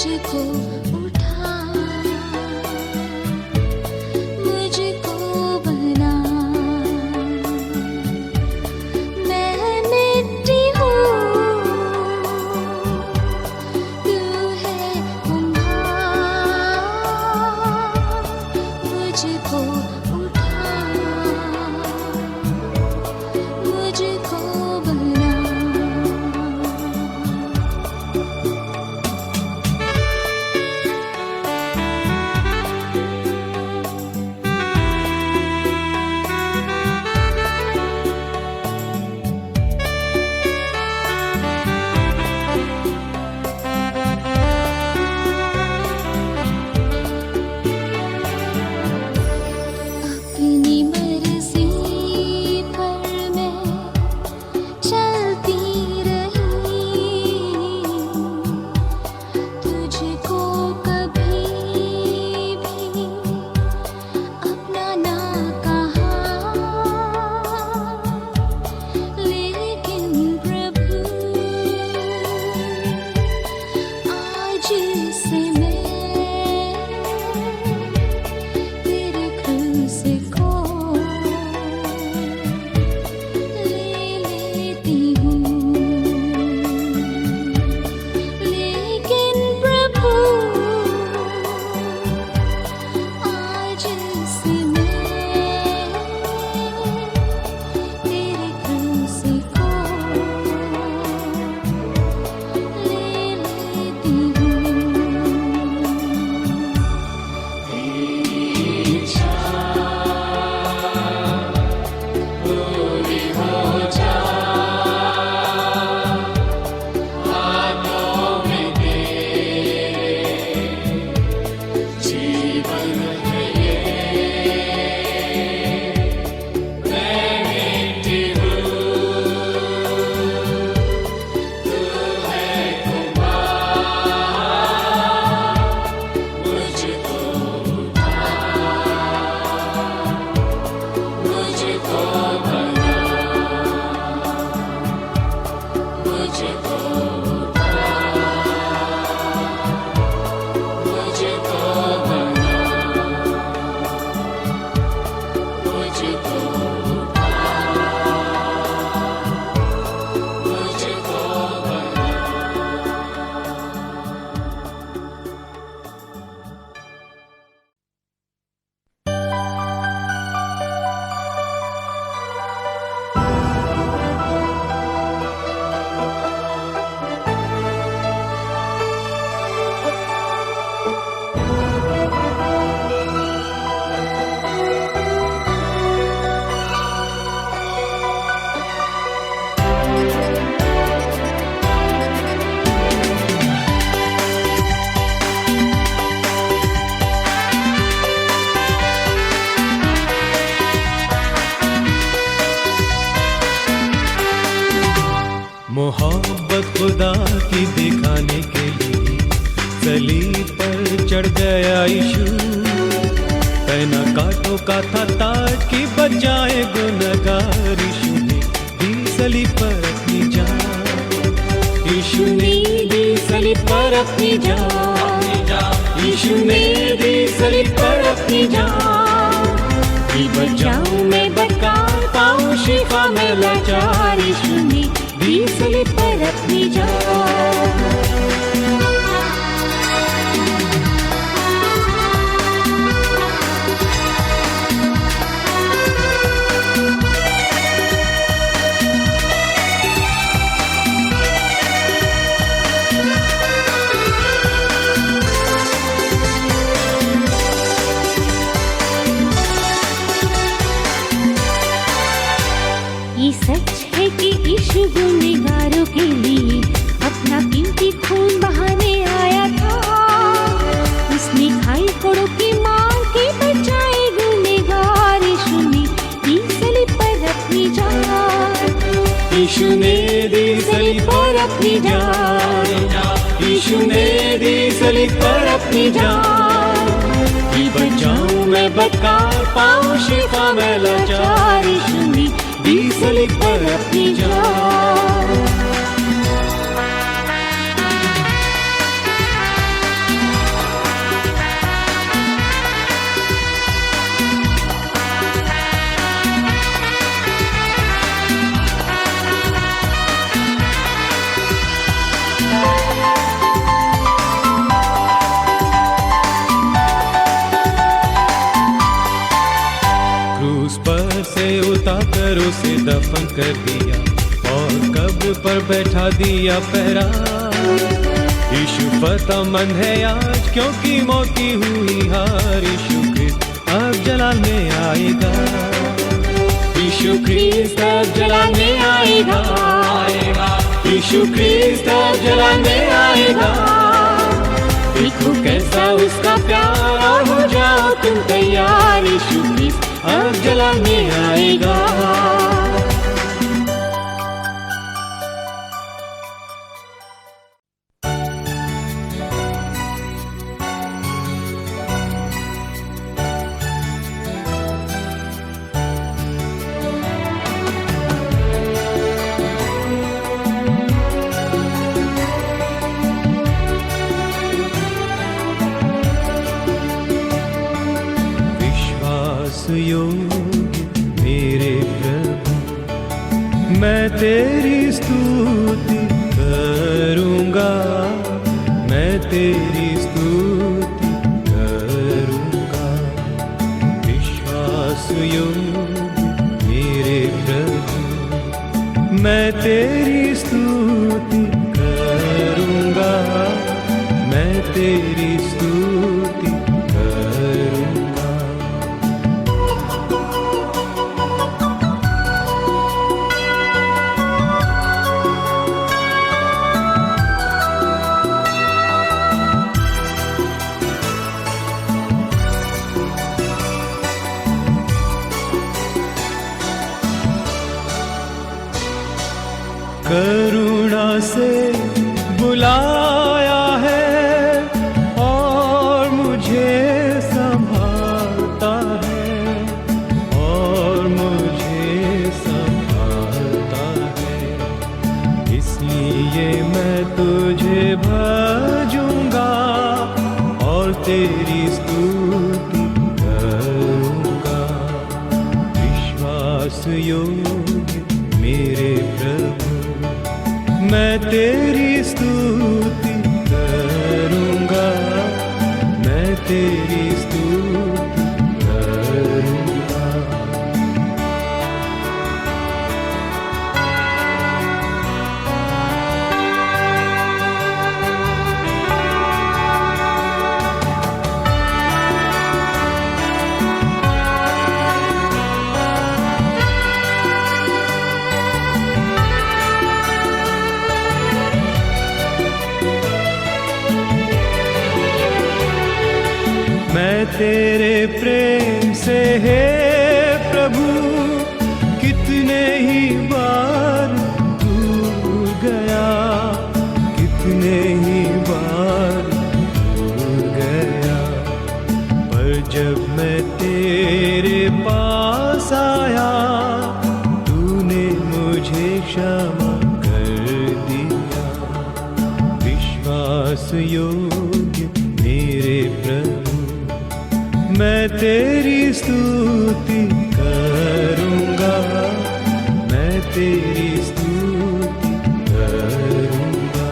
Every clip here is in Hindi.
मुझको उठा, मुझको बना। मैं मिट्टी हूँ, तू है कुम्हार। मुझको उठा, मुझको बना। अपनी मर्जी पर मैं चलती रही, तुझको कभी भी अपना ना कहा। लेकिन प्रभु आज से मैं तेरे क्रूस को ले लेती हूँ। लेकिन प्रभु आज से मैं तेरे क्रूस को ले लेती हूँ। मोहब्बत खुदा की दिखाने के लिए सलीब पर चढ़ गया यीशु। पहना कांटों का था ताज की बजाए गुनहगार। यीशु ने दी सलीब पर अपनी जान। यीशु ने दी सलीब पर अपनी जान। यीशु ने दी सलीब पर अपनी जान। कि बचाऊं मैं बदकार, पाऊं शिफा मैं लाचार। यीशु ने दी सलीब पर अपनी जान। ये सच है कि यीशु गुनहगारों के लिए अपना कीमती खून बहाने आया था। उसने खाई कोड़ों की मार के बचाए गुनहगार। यीशु ने दी सलीब पर अपनी जान। यीशु ने दी सलीब पर अपनी जान। यीशु ने दी सलीब पर अपनी जान। कि बचाऊं मैं बदकार, पाऊं शिफा मैं लाचार। यीशु ने दी सलीब पर अपनी जान। से उतार उसे दफन कर दिया और कब्र पर बैठा दिया पहरा। यीशु फतेहमंद है आज क्योंकि मौत की हुई हार। यीशु ख्रिस्त अब जलाने आएगा, यीशु ख्रिस्त अब जलाने आएगा, यीशु ख्रिस्त अब जलाने आएगा। देखो कैसा उसका प्यार और हो जाओ तुम तैयार। यीशु ख्रिस्त अब जलाने आएगा। मेरे प्रभु मैं तेरी स्तुति करूँगा, मैं तेरी स्तुति करूँगा। विश्वास योग्य मेरे प्रभु मैं तेरी स्तुति करूँगा, मैं तेरी स्तुति करूँगा। करुणा से बुलाया है और मुझे संभालता है, और मुझे संभालता है। इसलिए मैं तुझे भजूंगा और तेरी स्तुति करूंगा। विश्वास योग्य मेरे प्रभु मैं तेरी स्तुति करूँगा, मैं तेरी स्तुति करूँगा। मैं तेरे प्रेम से है प्रभु कितने ही बार दूर गया, कितने ही बार दूर गया। पर जब मैं तेरे पास आया तूने मुझे क्षमा कर दिया। विश्वास योग्य मेरे प्रभु मैं तेरी स्तुति करूँगा, मैं तेरी स्तुति करूँगा।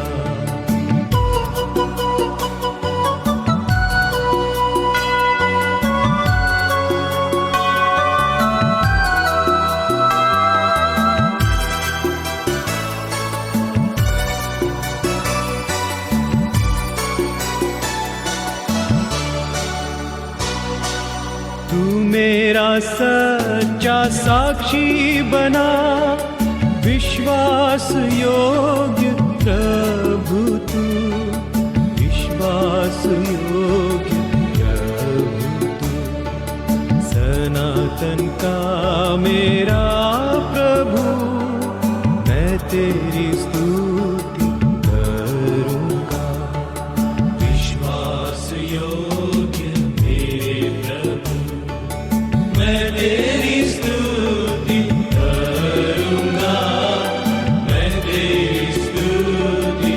तू मेरा सच्चा साक्षी बना, विश्वास योग्य प्रभु तू, विश्वास योग्य प्रभु तू। सनातन का मेरा प्रभु मैं तेरी स्तुति करूँगा। विश्वास योग्य मेरे प्रभु मैं तेरी स्तुति करूँगा, मैं तेरी स्तुति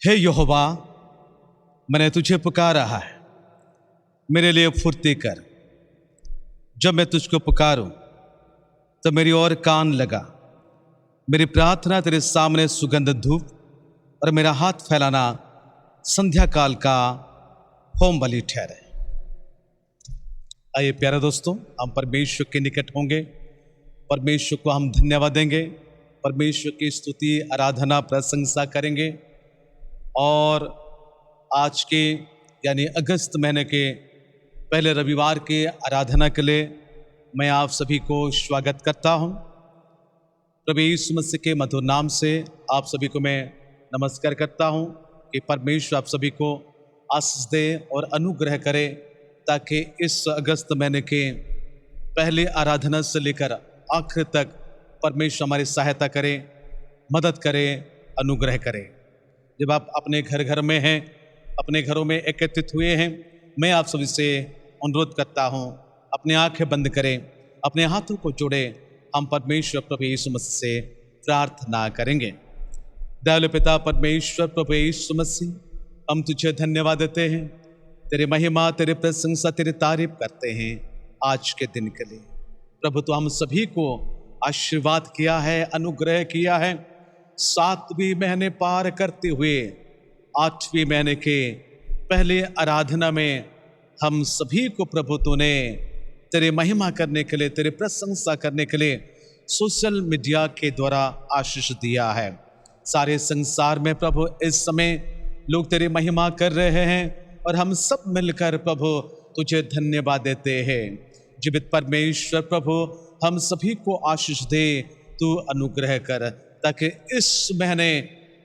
हे यहोवा, मैंने तुझे पुकारा है, मेरे लिए फुर्ती कर। जब मैं तुझको पुकारूं तो मेरी ओर कान लगा। मेरी प्रार्थना तेरे सामने सुगंध धूप और मेरा हाथ फैलाना संध्या काल का होम बलि ठहरे। आइए प्यारे दोस्तों, हम परमेश्वर के निकट होंगे, परमेश्वर को हम धन्यवाद देंगे, परमेश्वर की स्तुति आराधना प्रशंसा करेंगे। और आज के यानी अगस्त महीने के पहले रविवार के आराधना के लिए मैं आप सभी को स्वागत करता हूं। प्रभु यीशु मसीह के मधुर नाम से आप सभी को मैं नमस्कार करता हूं कि परमेश्वर आप सभी को आशीष दे और अनुग्रह करे, ताकि इस अगस्त महीने के पहले आराधना से लेकर आखिर तक परमेश्वर हमारी सहायता करे, मदद करे, अनुग्रह करे। जब आप अपने घर में हैं, अपने घरों में एकत्रित हुए हैं, मैं आप सभी से अनुरोध करता हूं, अपनी आंखें बंद करें, अपने हाथों को जोड़े, हम परमेश्वर प्रभु यीशु मसीह से प्रार्थना करेंगे। दयालु पिता परमेश्वर प्रभु यीशु मसीह, हम तुझे धन्यवाद देते हैं, तेरी महिमा, तेरी प्रशंसा, तेरी तारीफ करते हैं आज के दिन के लिए। प्रभु तो हम सभी को आशीर्वाद किया है, अनुग्रह किया है। 7वें महीने पार करते हुए 8वें महीने के पहले आराधना में हम सभी को प्रभु तूने तेरे महिमा करने के लिए, तेरे प्रशंसा करने के लिए सोशल मीडिया के द्वारा आशीष दिया है। सारे संसार में प्रभु इस समय लोग तेरी महिमा कर रहे हैं और हम सब मिलकर प्रभु तुझे धन्यवाद देते हैं। जीवित परमेश्वर प्रभु, हम सभी को आशीष दे, तू अनुग्रह कर, ताकि इस महीने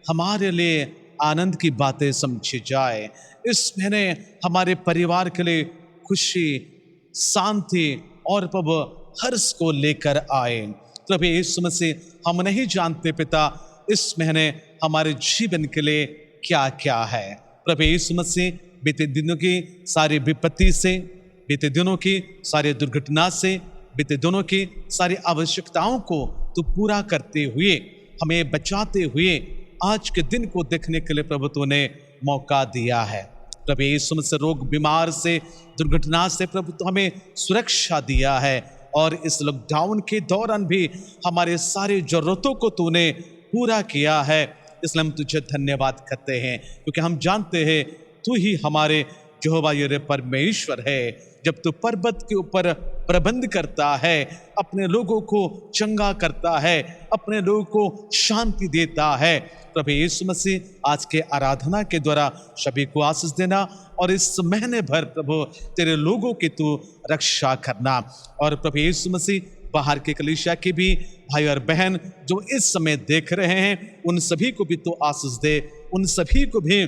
हमारे लिए आनंद की बातें समझी जाए। इस महीने हमारे परिवार के लिए खुशी, शांति और प्रभु हर्ष को लेकर आए। प्रभु यीशु मसीह, हम नहीं जानते पिता इस महीने हमारे जीवन के लिए क्या क्या है। प्रभु यीशु मसीह, बीते दिनों की सारी विपत्ति से, बीते दिनों की सारी दुर्घटना से, बीते दिनों की सारी आवश्यकताओं को तू पूरा करते हुए, हमें बचाते हुए आज के दिन को देखने के लिए प्रभु तूने मौका दिया है। प्रभु यीशु मसीह, रोग बीमार से, दुर्घटना से प्रभु तो हमें सुरक्षा दिया है, और इस लॉकडाउन के दौरान भी हमारे सारी जरूरतों को तूने पूरा किया है। इसलिए हम तुझे धन्यवाद करते हैं, क्योंकि हम जानते हैं तू ही हमारे यहोवा यिरे परमेश्वर है। जब तू पर्वत के ऊपर प्रबंध करता है, अपने लोगों को चंगा करता है, अपने लोगों को शांति देता है। प्रभु यीशु मसीह, आज के आराधना के द्वारा सभी को आशीष देना और इस महीने भर प्रभु तेरे लोगों की तू रक्षा करना। और प्रभु यीशु मसीह, बाहर के कलीसिया के भी भाई और बहन जो इस समय देख रहे हैं, उन सभी को भी तू आशीष दे, उन सभी को भी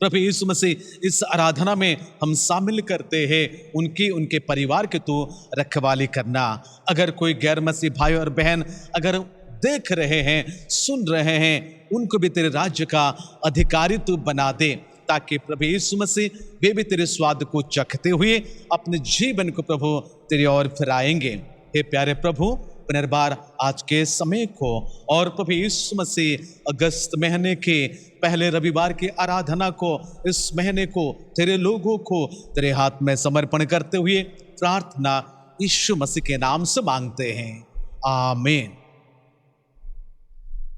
प्रभु यीशु मसीह इस आराधना में हम शामिल करते हैं, उनके परिवार के तू रखवाली करना। अगर कोई गैर मसीह भाई और बहन अगर देख रहे हैं, सुन रहे हैं, उनको भी तेरे राज्य का अधिकारी तू बना दे, ताकि प्रभु यीशु मसीह वे भी तेरे स्वाद को चखते हुए अपने जीवन को प्रभु तेरी ओर फिराएंगे। हे प्यारे प्रभु, पुनर्बार आज के समय को और प्रभु यीशु मसीह अगस्त महीने के पहले रविवार की आराधना को, इस महीने को तेरे लोगों को तेरे हाथ में समर्पण करते हुए प्रार्थना यीशु मसीह के नाम से मांगते हैं, आमीन।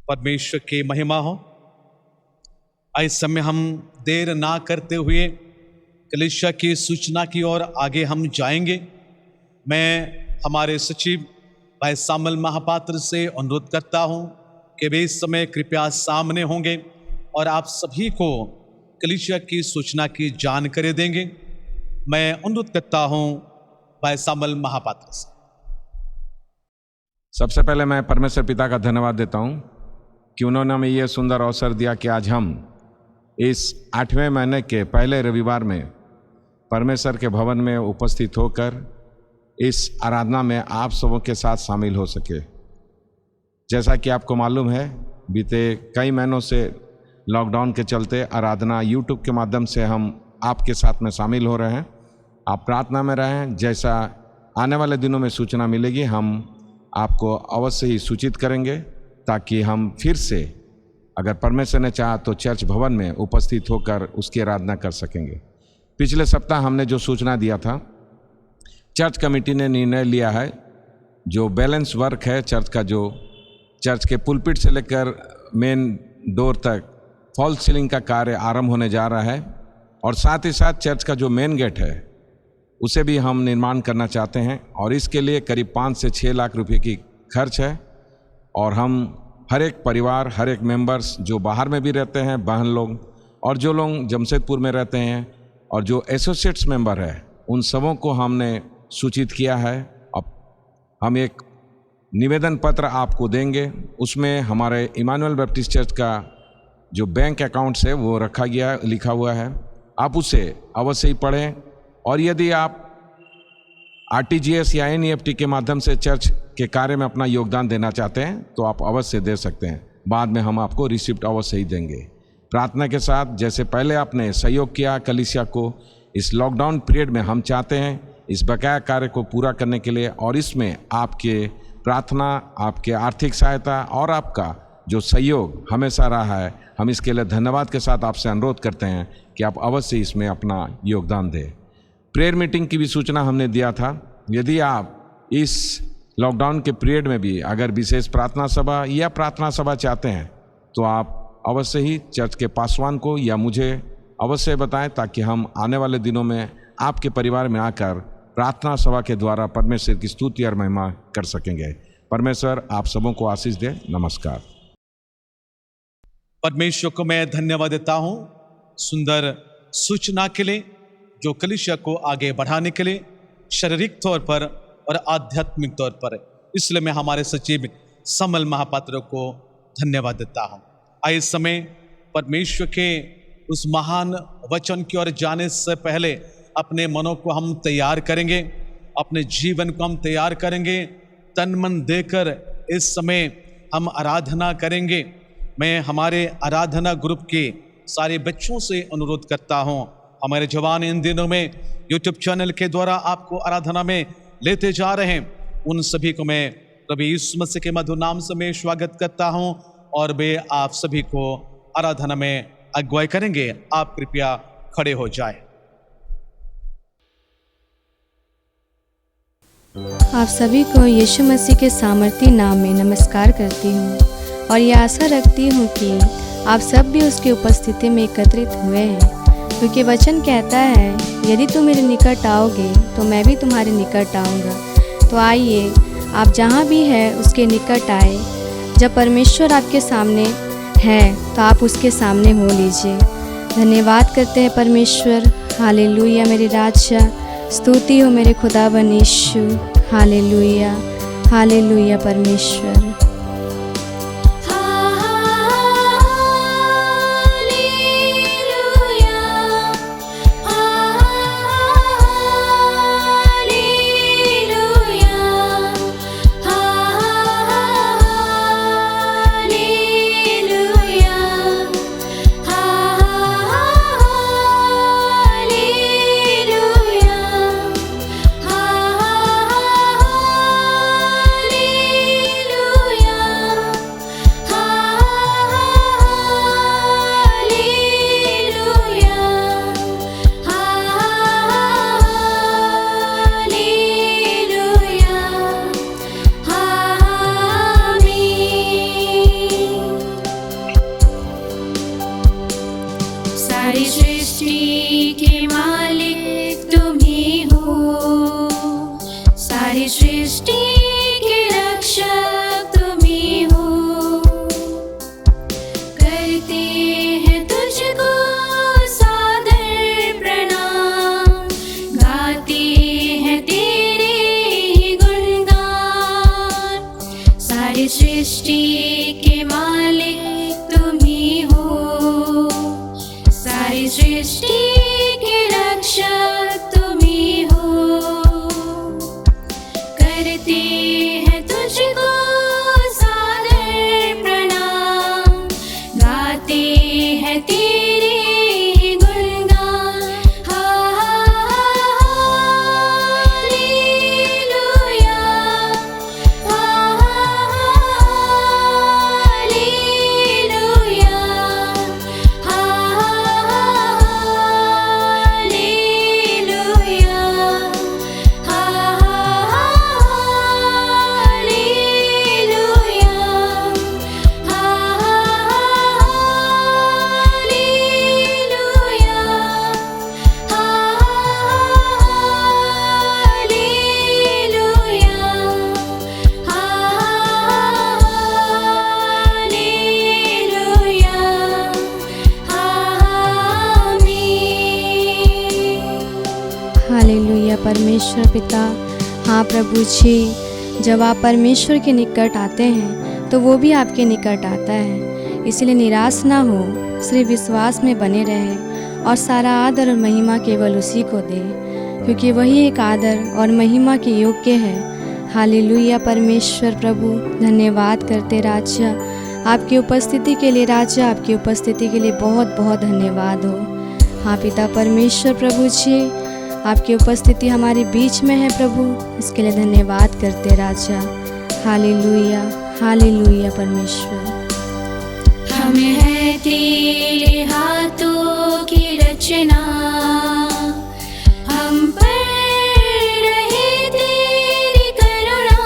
परमेश्वर की महिमा हो। इस समय हम देर ना करते हुए कलीसिया की सूचना की ओर आगे हम जाएंगे। मैं हमारे सचिव भाई सामल महापात्र से अनुरोध करता हूं कि वे इस समय कृपया सामने होंगे और आप सभी को कलीसिया की सूचना की जानकारी देंगे। मैं अनुरोध करता हूं भाई सामल महापात्र से। सबसे पहले मैं परमेश्वर पिता का धन्यवाद देता हूं कि उन्होंने हमें यह सुंदर अवसर दिया कि आज हम इस 8वें महीने के पहले रविवार में परमेश्वर के भवन में उपस्थित होकर इस आराधना में आप सबों के साथ शामिल हो सके। जैसा कि आपको मालूम है, बीते कई महीनों से लॉकडाउन के चलते आराधना यूट्यूब के माध्यम से हम आपके साथ में शामिल हो रहे हैं। आप प्रार्थना में रहें। जैसा आने वाले दिनों में सूचना मिलेगी, हम आपको अवश्य ही सूचित करेंगे, ताकि हम फिर से अगर परमेश्वर ने चाहा तो चर्च भवन में उपस्थित होकर उसकी आराधना कर सकेंगे। पिछले सप्ताह हमने जो सूचना दिया था, चर्च कमेटी ने निर्णय लिया है जो बैलेंस वर्क है चर्च का, जो चर्च के पुलपिट से लेकर मेन डोर तक फॉल सीलिंग का कार्य आरंभ होने जा रहा है, और साथ ही साथ चर्च का जो मेन गेट है उसे भी हम निर्माण करना चाहते हैं, और इसके लिए करीब 5 से 6 लाख रुपए की खर्च है। और हम हर एक परिवार, हर एक मेंबर्स जो बाहर में भी रहते हैं, बहन लोग, और जो लोग जमशेदपुर में रहते हैं, और जो एसोसिएट्स मेंबर है, उन सबों को हमने सूचित किया है। अब हम एक निवेदन पत्र आपको देंगे, उसमें हमारे इमानुएल बैप्टिस्ट चर्च का जो बैंक अकाउंट्स है वो रखा गया, लिखा हुआ है। आप उसे अवश्य ही पढ़ें, और यदि आप RTGS या NEFT के माध्यम से चर्च के कार्य में अपना योगदान देना चाहते हैं तो आप अवश्य दे सकते हैं। बाद में हम आपको रिसिप्ट अवश्य ही देंगे। प्रार्थना के साथ, जैसे पहले आपने सहयोग किया कलीसिया को, इस लॉकडाउन पीरियड में हम चाहते हैं इस बकाया कार्य को पूरा करने के लिए, और इसमें आपके प्रार्थना, आपके आर्थिक सहायता और आपका जो सहयोग हमेशा रहा है, हम इसके लिए धन्यवाद के साथ आपसे अनुरोध करते हैं कि आप अवश्य इसमें अपना योगदान दें। प्रेयर मीटिंग की भी सूचना हमने दिया था। यदि आप इस लॉकडाउन के पीरियड में भी अगर विशेष प्रार्थना सभा या प्रार्थना सभा चाहते हैं तो आप अवश्य ही चर्च के पासवान को या मुझे अवश्य बताएं, ताकि हम आने वाले दिनों में आपके परिवार में आकर प्रार्थना सभा के द्वारा परमेश्वर की स्तुति और महिमा कर सकेंगे। परमेश्वर आप सबों को आशीष दे। नमस्कार। परमेश्वर को मैं धन्यवाद देता हूँ सुंदर सूचना के लिए, जो कलीसिया को आगे बढ़ाने के लिए शारीरिक तौर पर और आध्यात्मिक तौर पर। इसलिए मैं हमारे सचिव समल महापात्र को धन्यवाद देता हूँ। आइए इस समय परमेश्वर के उस महान वचन की ओर जाने से पहले अपने मनों को हम तैयार करेंगे, अपने जीवन को हम तैयार करेंगे, तन मन देकर इस समय हम आराधना करेंगे। मैं हमारे आराधना ग्रुप के सारे बच्चों से अनुरोध करता हूँ, हमारे जवान इन दिनों में YouTube चैनल के द्वारा आपको आराधना में लेते जा रहे हैं, उन सभी को मैं प्रभु यीशु मसीह के मधुर नाम से मैं स्वागत करता हूं, और वे आप सभी को आराधना में अगुवाई करेंगे। आप कृपया खड़े हो जाएं। आप सभी को यीशु मसीह के सामर्थी नाम में नमस्कार करती हूँ, और ये आशा रखती हूँ कि आप सब भी उसकी उपस्थिति में एकत्रित हुए हैं, क्योंकि वचन कहता है, यदि तुम मेरे निकट आओगे तो मैं भी तुम्हारे निकट आऊँगा। तो आइए आप जहाँ भी हैं उसके निकट आए। जब परमेश्वर आपके सामने है तो आप उसके सामने हो लीजिए। धन्यवाद करते हैं परमेश्वर। हालेलुया मेरे राजा, स्तुति हो मेरे खुदावन यीशु। हालेलुया, हालेलुया परमेश्वर। हालेलुया परमेश्वर पिता। हाँ प्रभु जी, जब आप परमेश्वर के निकट आते हैं तो वो भी आपके निकट आता है। इसलिए निराश ना हो, सिर्फ विश्वास में बने रहें और सारा आदर और महिमा केवल उसी को दे, क्योंकि वही एक आदर और महिमा के योग्य है। हालेलुया परमेश्वर प्रभु, धन्यवाद करते राजा आपकी उपस्थिति के लिए। राजा आपकी उपस्थिति के लिए बहुत बहुत धन्यवाद हो। हाँ पिता परमेश्वर प्रभु जी, आपकी उपस्थिति हमारे बीच में है प्रभु, इसके लिए धन्यवाद करते राजा। हालेलुया हालेलुया परमेश्वर। हम है तेरे हाथों की रचना, हम पर रहे तेरी करुणा,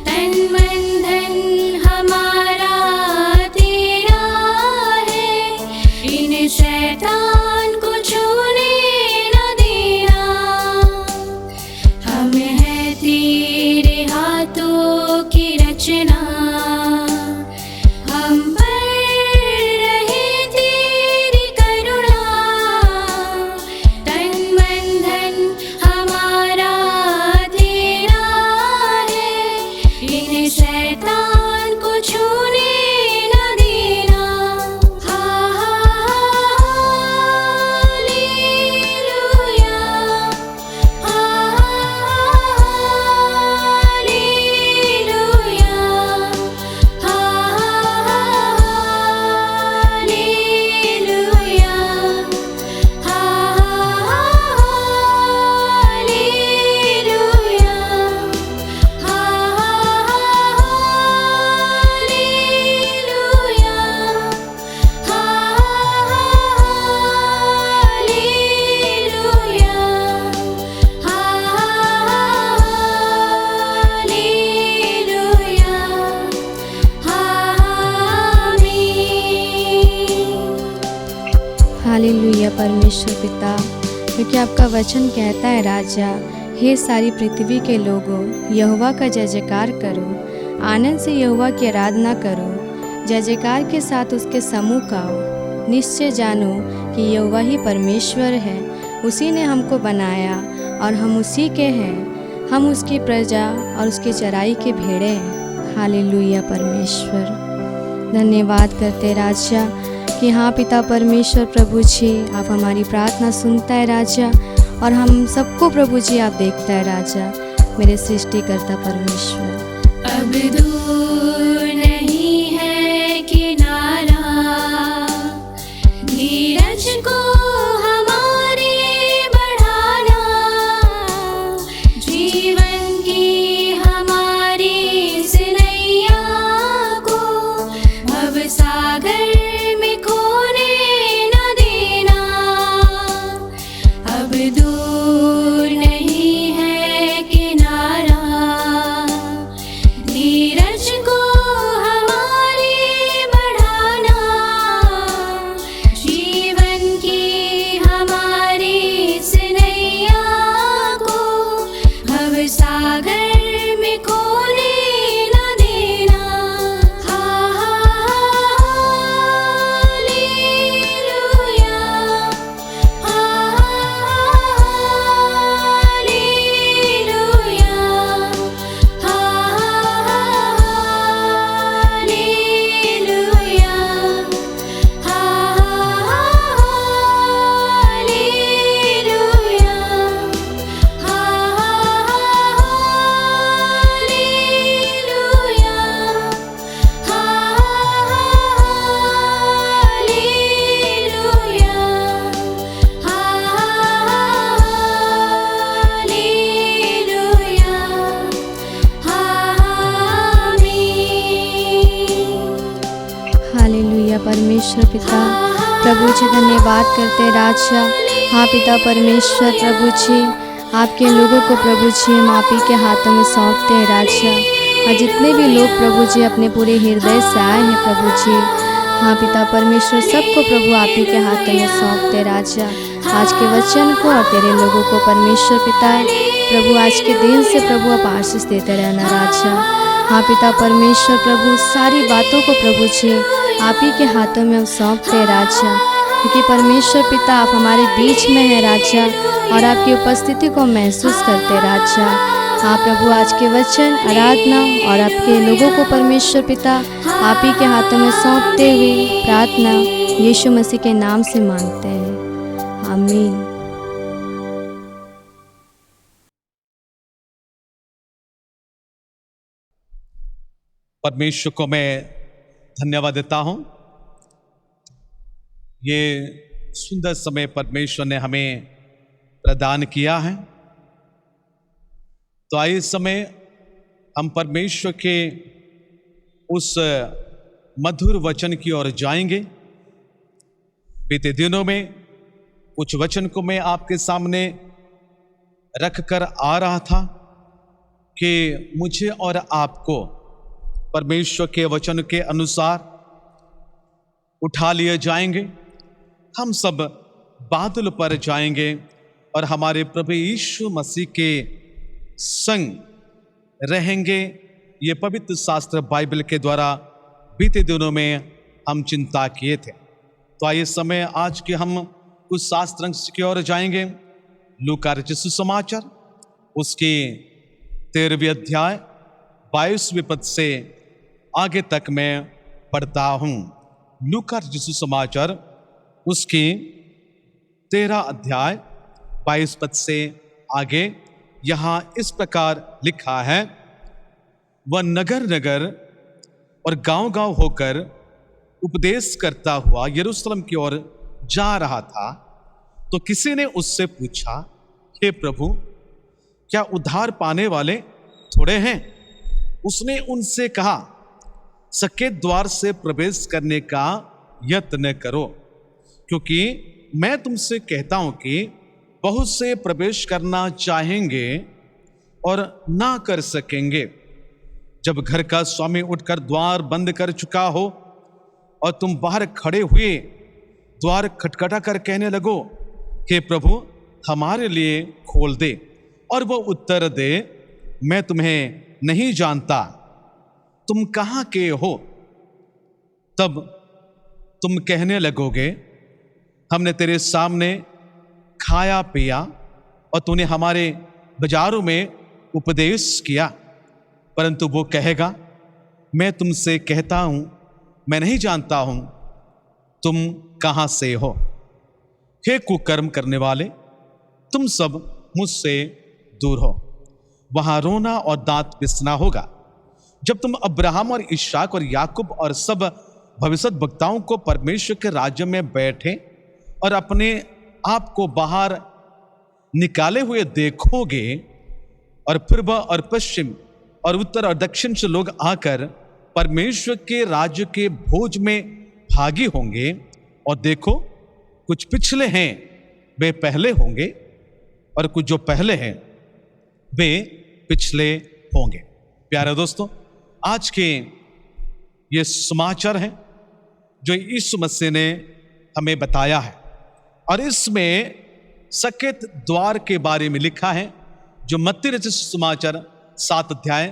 तन मन धन हमारा तेरा है, इन शैतान को छूने न देना। हम है तेरे हाथों की रचना, हम पर रहे तेरी करुणा, तन मन धन हमारा तेरा है, इन शैतान को छूने न देना। हालेलुया परमेश्वर पिता, क्योंकि आपका वचन कहता है राजा, हे सारी पृथ्वी के लोगों, यहोवा का जय जयकार करो, आनंद से यहोवा की आराधना करो, जय जयकार के साथ उसके सम्मुख का आओ। निश्चय जानो कि यहोवा ही परमेश्वर है, उसी ने हमको बनाया और हम उसी के हैं, हम उसकी प्रजा और उसकी चराई के भेड़े हैं। हालेलुया परमेश्वर, धन्यवाद करते राजा कि हाँ पिता परमेश्वर प्रभु जी, आप हमारी प्रार्थना सुनता है राजा, और हम सबको प्रभु जी आप देखता है राजा, मेरे सृष्टिकर्ता परमेश्वर। अब दूर नहीं है किनारा, धीरज को हमारे बढ़ाना, जीवन की हमारी सिनैया को भव सागर में खोने न देना। अब दूर नहीं है किनारा, धीरज को हमारे बढ़ाना, जीवन की हमारी सिनैया को भव सागर में खोने न देना। हालेलुया परमेश्वर पिता प्रभु जी, धन्यवाद करते राजा। हाँ पिता परमेश्वर प्रभु जी, आपके लोगों को प्रभु जी हम आप ही के हाथों में सौंपते हैं राजा, और जितने भी लोग प्रभु जी अपने पूरे हृदय से आए हैं प्रभु जी, हाँ पिता परमेश्वर सबको प्रभु आप ही के हाथों में सौंपते राजा। आज के वचन को और तेरे लोगों को परमेश्वर पिता प्रभु आज के दिन से प्रभु आप आशीष देते रहना राजा। हाँ पिता परमेश्वर प्रभु, सारी बातों को प्रभु जी आप ही के हाथों में हम सौंपते राजा। क्योंकि परमेश्वर पिता आप हमारे बीच में हैं राजा, और आपकी उपस्थिति को महसूस करते राजा। हाँ प्रभु, आज के वचन, आराधना और आपके लोगों को परमेश्वर पिता आप ही के हाथों में सौंपते हुए प्रार्थना यीशु मसीह के नाम से मांगते हैं, आमीन। परमेश्वर को मैं धन्यवाद देता हूँ। ये सुंदर समय परमेश्वर ने हमें प्रदान किया है। तो आइए इस समय हम परमेश्वर के उस मधुर वचन की ओर जाएंगे। बीते दिनों में कुछ वचन को मैं आपके सामने रख कर आ रहा था कि मुझे और आपको परमेश्वर के वचन के अनुसार उठा लिए जाएंगे। हम सब बादल पर जाएंगे और हमारे प्रभु यीशु मसीह के संग रहेंगे। ये पवित्र शास्त्र बाइबल के द्वारा बीते दिनों में हम चिंता किए थे। तो आइए समय आज के हम कुछ शास्त्र अंश की ओर जाएंगे। लूका रचित सुसमाचार उसके 13वें अध्याय 22वें पद से आगे तक मैं पढ़ता हूँ। लूका रचित सुसमाचार उसके 13 अध्याय 22 पद से आगे यहाँ इस प्रकार लिखा है, वह नगर नगर और गांव गांव होकर उपदेश करता हुआ यरूशलेम की ओर जा रहा था। तो किसी ने उससे पूछा, हे प्रभु, क्या उद्धार पाने वाले थोड़े हैं? उसने उनसे कहा, सकेत द्वार से प्रवेश करने का यत्न करो, क्योंकि मैं तुमसे कहता हूं कि बहुत से प्रवेश करना चाहेंगे और ना कर सकेंगे। जब घर का स्वामी उठकर द्वार बंद कर चुका हो और तुम बाहर खड़े हुए द्वार खटखटा कर कहने लगो, हे प्रभु, हमारे लिए खोल दे, और वो उत्तर दे, मैं तुम्हें नहीं जानता, तुम कहाँ के हो? तब तुम कहने लगोगे, हमने तेरे सामने खाया पिया और तूने हमारे बाजारों में उपदेश किया। परंतु वो कहेगा, मैं तुमसे कहता हूं, मैं नहीं जानता हूं, तुम कहां से हो? हे कुकर्म करने वाले, तुम सब मुझसे दूर हो। वहां रोना और दांत पिसना होगा, जब तुम अब्राहम और इसहाक और याकूब और सब भविष्यद्वक्ताओं को परमेश्वर के राज्य में बैठे और अपने आप को बाहर निकाले हुए देखोगे। और पूर्व और पश्चिम और उत्तर और दक्षिण से लोग आकर परमेश्वर के राज्य के भोज में भागी होंगे। और देखो, कुछ पिछले हैं वे पहले होंगे, और कुछ जो पहले हैं वे पिछले होंगे। प्यारे दोस्तों, आज के ये समाचार हैं जो यीशु मसीह ने हमें बताया है, और इसमें सकेत द्वार के बारे में लिखा है, जो मत्ती रचित सुसमाचार 7 अध्याय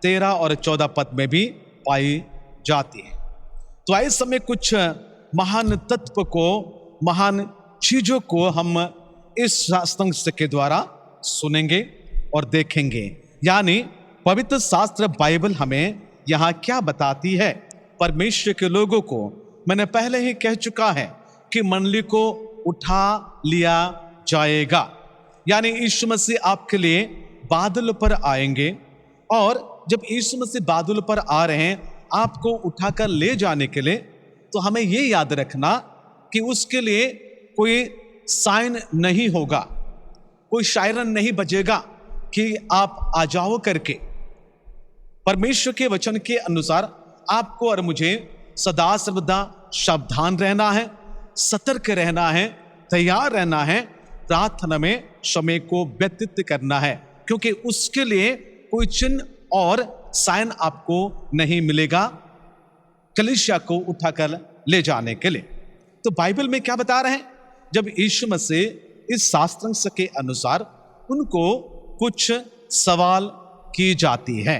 13 और 14 पद में भी पाई जाती है। तो आइए समय कुछ महान तत्व को, महान चीजों को हम इस शास्त्र के द्वारा सुनेंगे और देखेंगे। यानी पवित्र शास्त्र बाइबल हमें यहाँ क्या बताती है। परमेश्वर के लोगों को मैंने पहले ही कह चुका है कि मंडली को उठा लिया जाएगा। यानी यीशु मसीह आपके लिए बादल पर आएंगे, और जब यीशु मसीह बादल पर आ रहे हैं आपको उठाकर ले जाने के लिए, तो हमें ये याद रखना कि उसके लिए कोई साइन नहीं होगा, कोई शायरन नहीं बजेगा कि आप आ जाओ करके। परमेश्वर के वचन के अनुसार आपको और मुझे सदा सर्वदा सावधान रहना है, सतर्क रहना है, तैयार रहना है, प्रार्थना में समय को व्यतीत करना है, क्योंकि उसके लिए कोई चिन्ह और साइन आपको नहीं मिलेगा कलीसिया को उठाकर ले जाने के लिए। तो बाइबल में क्या बता रहे हैं? जब यीशु मसीह इस शास्त्रांश के अनुसार उनको कुछ सवाल की जाती है।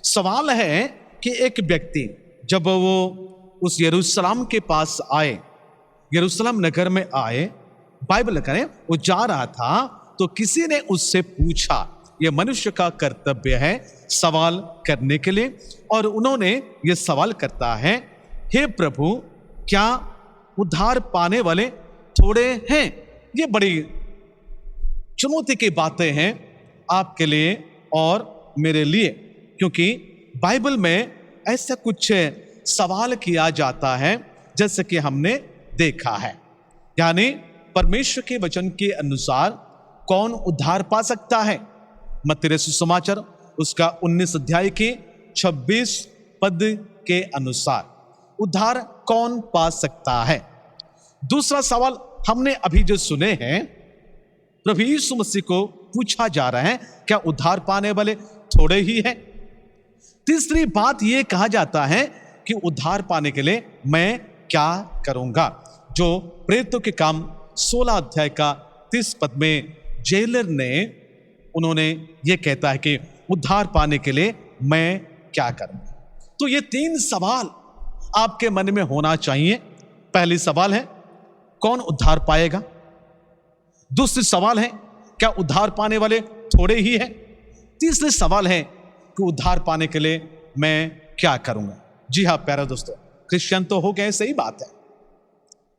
सवाल है कि एक व्यक्ति जब वो उस यरूशलेम के पास आए, यरूशलेम नगर में आए, बाइबल करें वो जा रहा था तो किसी ने उससे पूछा, यह मनुष्य का कर्तव्य है सवाल करने के लिए, और उन्होंने ये सवाल करता है, हे प्रभु क्या उद्धार पाने वाले थोड़े हैं? ये बड़ी चुनौती की बातें हैं आपके लिए और मेरे लिए, क्योंकि बाइबल में ऐसा कुछ सवाल किया जाता है जैसे कि हमने देखा है। यानी परमेश्वर के वचन के अनुसार कौन उद्धार पा सकता है? मत्ती रचित सुसमाचार उसका 19 अध्याय के 26 पद के अनुसार उद्धार कौन पा सकता है? दूसरा सवाल हमने अभी जो सुने हैं, प्रभु यीशु मसीह को पूछा जा रहा है, क्या उद्धार पाने वाले थोड़े ही हैं? तीसरी बात यह कहा जाता है कि उद्धार पाने के लिए मैं क्या करूंगा? जो प्रेरितों के काम 16 अध्याय का 30 पद में जेलर ने उन्होंने ये कहता है कि उद्धार पाने के लिए मैं क्या करूं? तो ये 3 सवाल आपके मन में होना चाहिए। पहली सवाल है कौन उद्धार पाएगा? दूसरी सवाल है क्या उद्धार पाने वाले थोड़े ही हैं? तीसरी सवाल है कि उद्धार पाने के लिए मैं क्या करूंगा? जी हाँ प्यारे दोस्तों, क्रिश्चियन तो हो गए, सही बात है,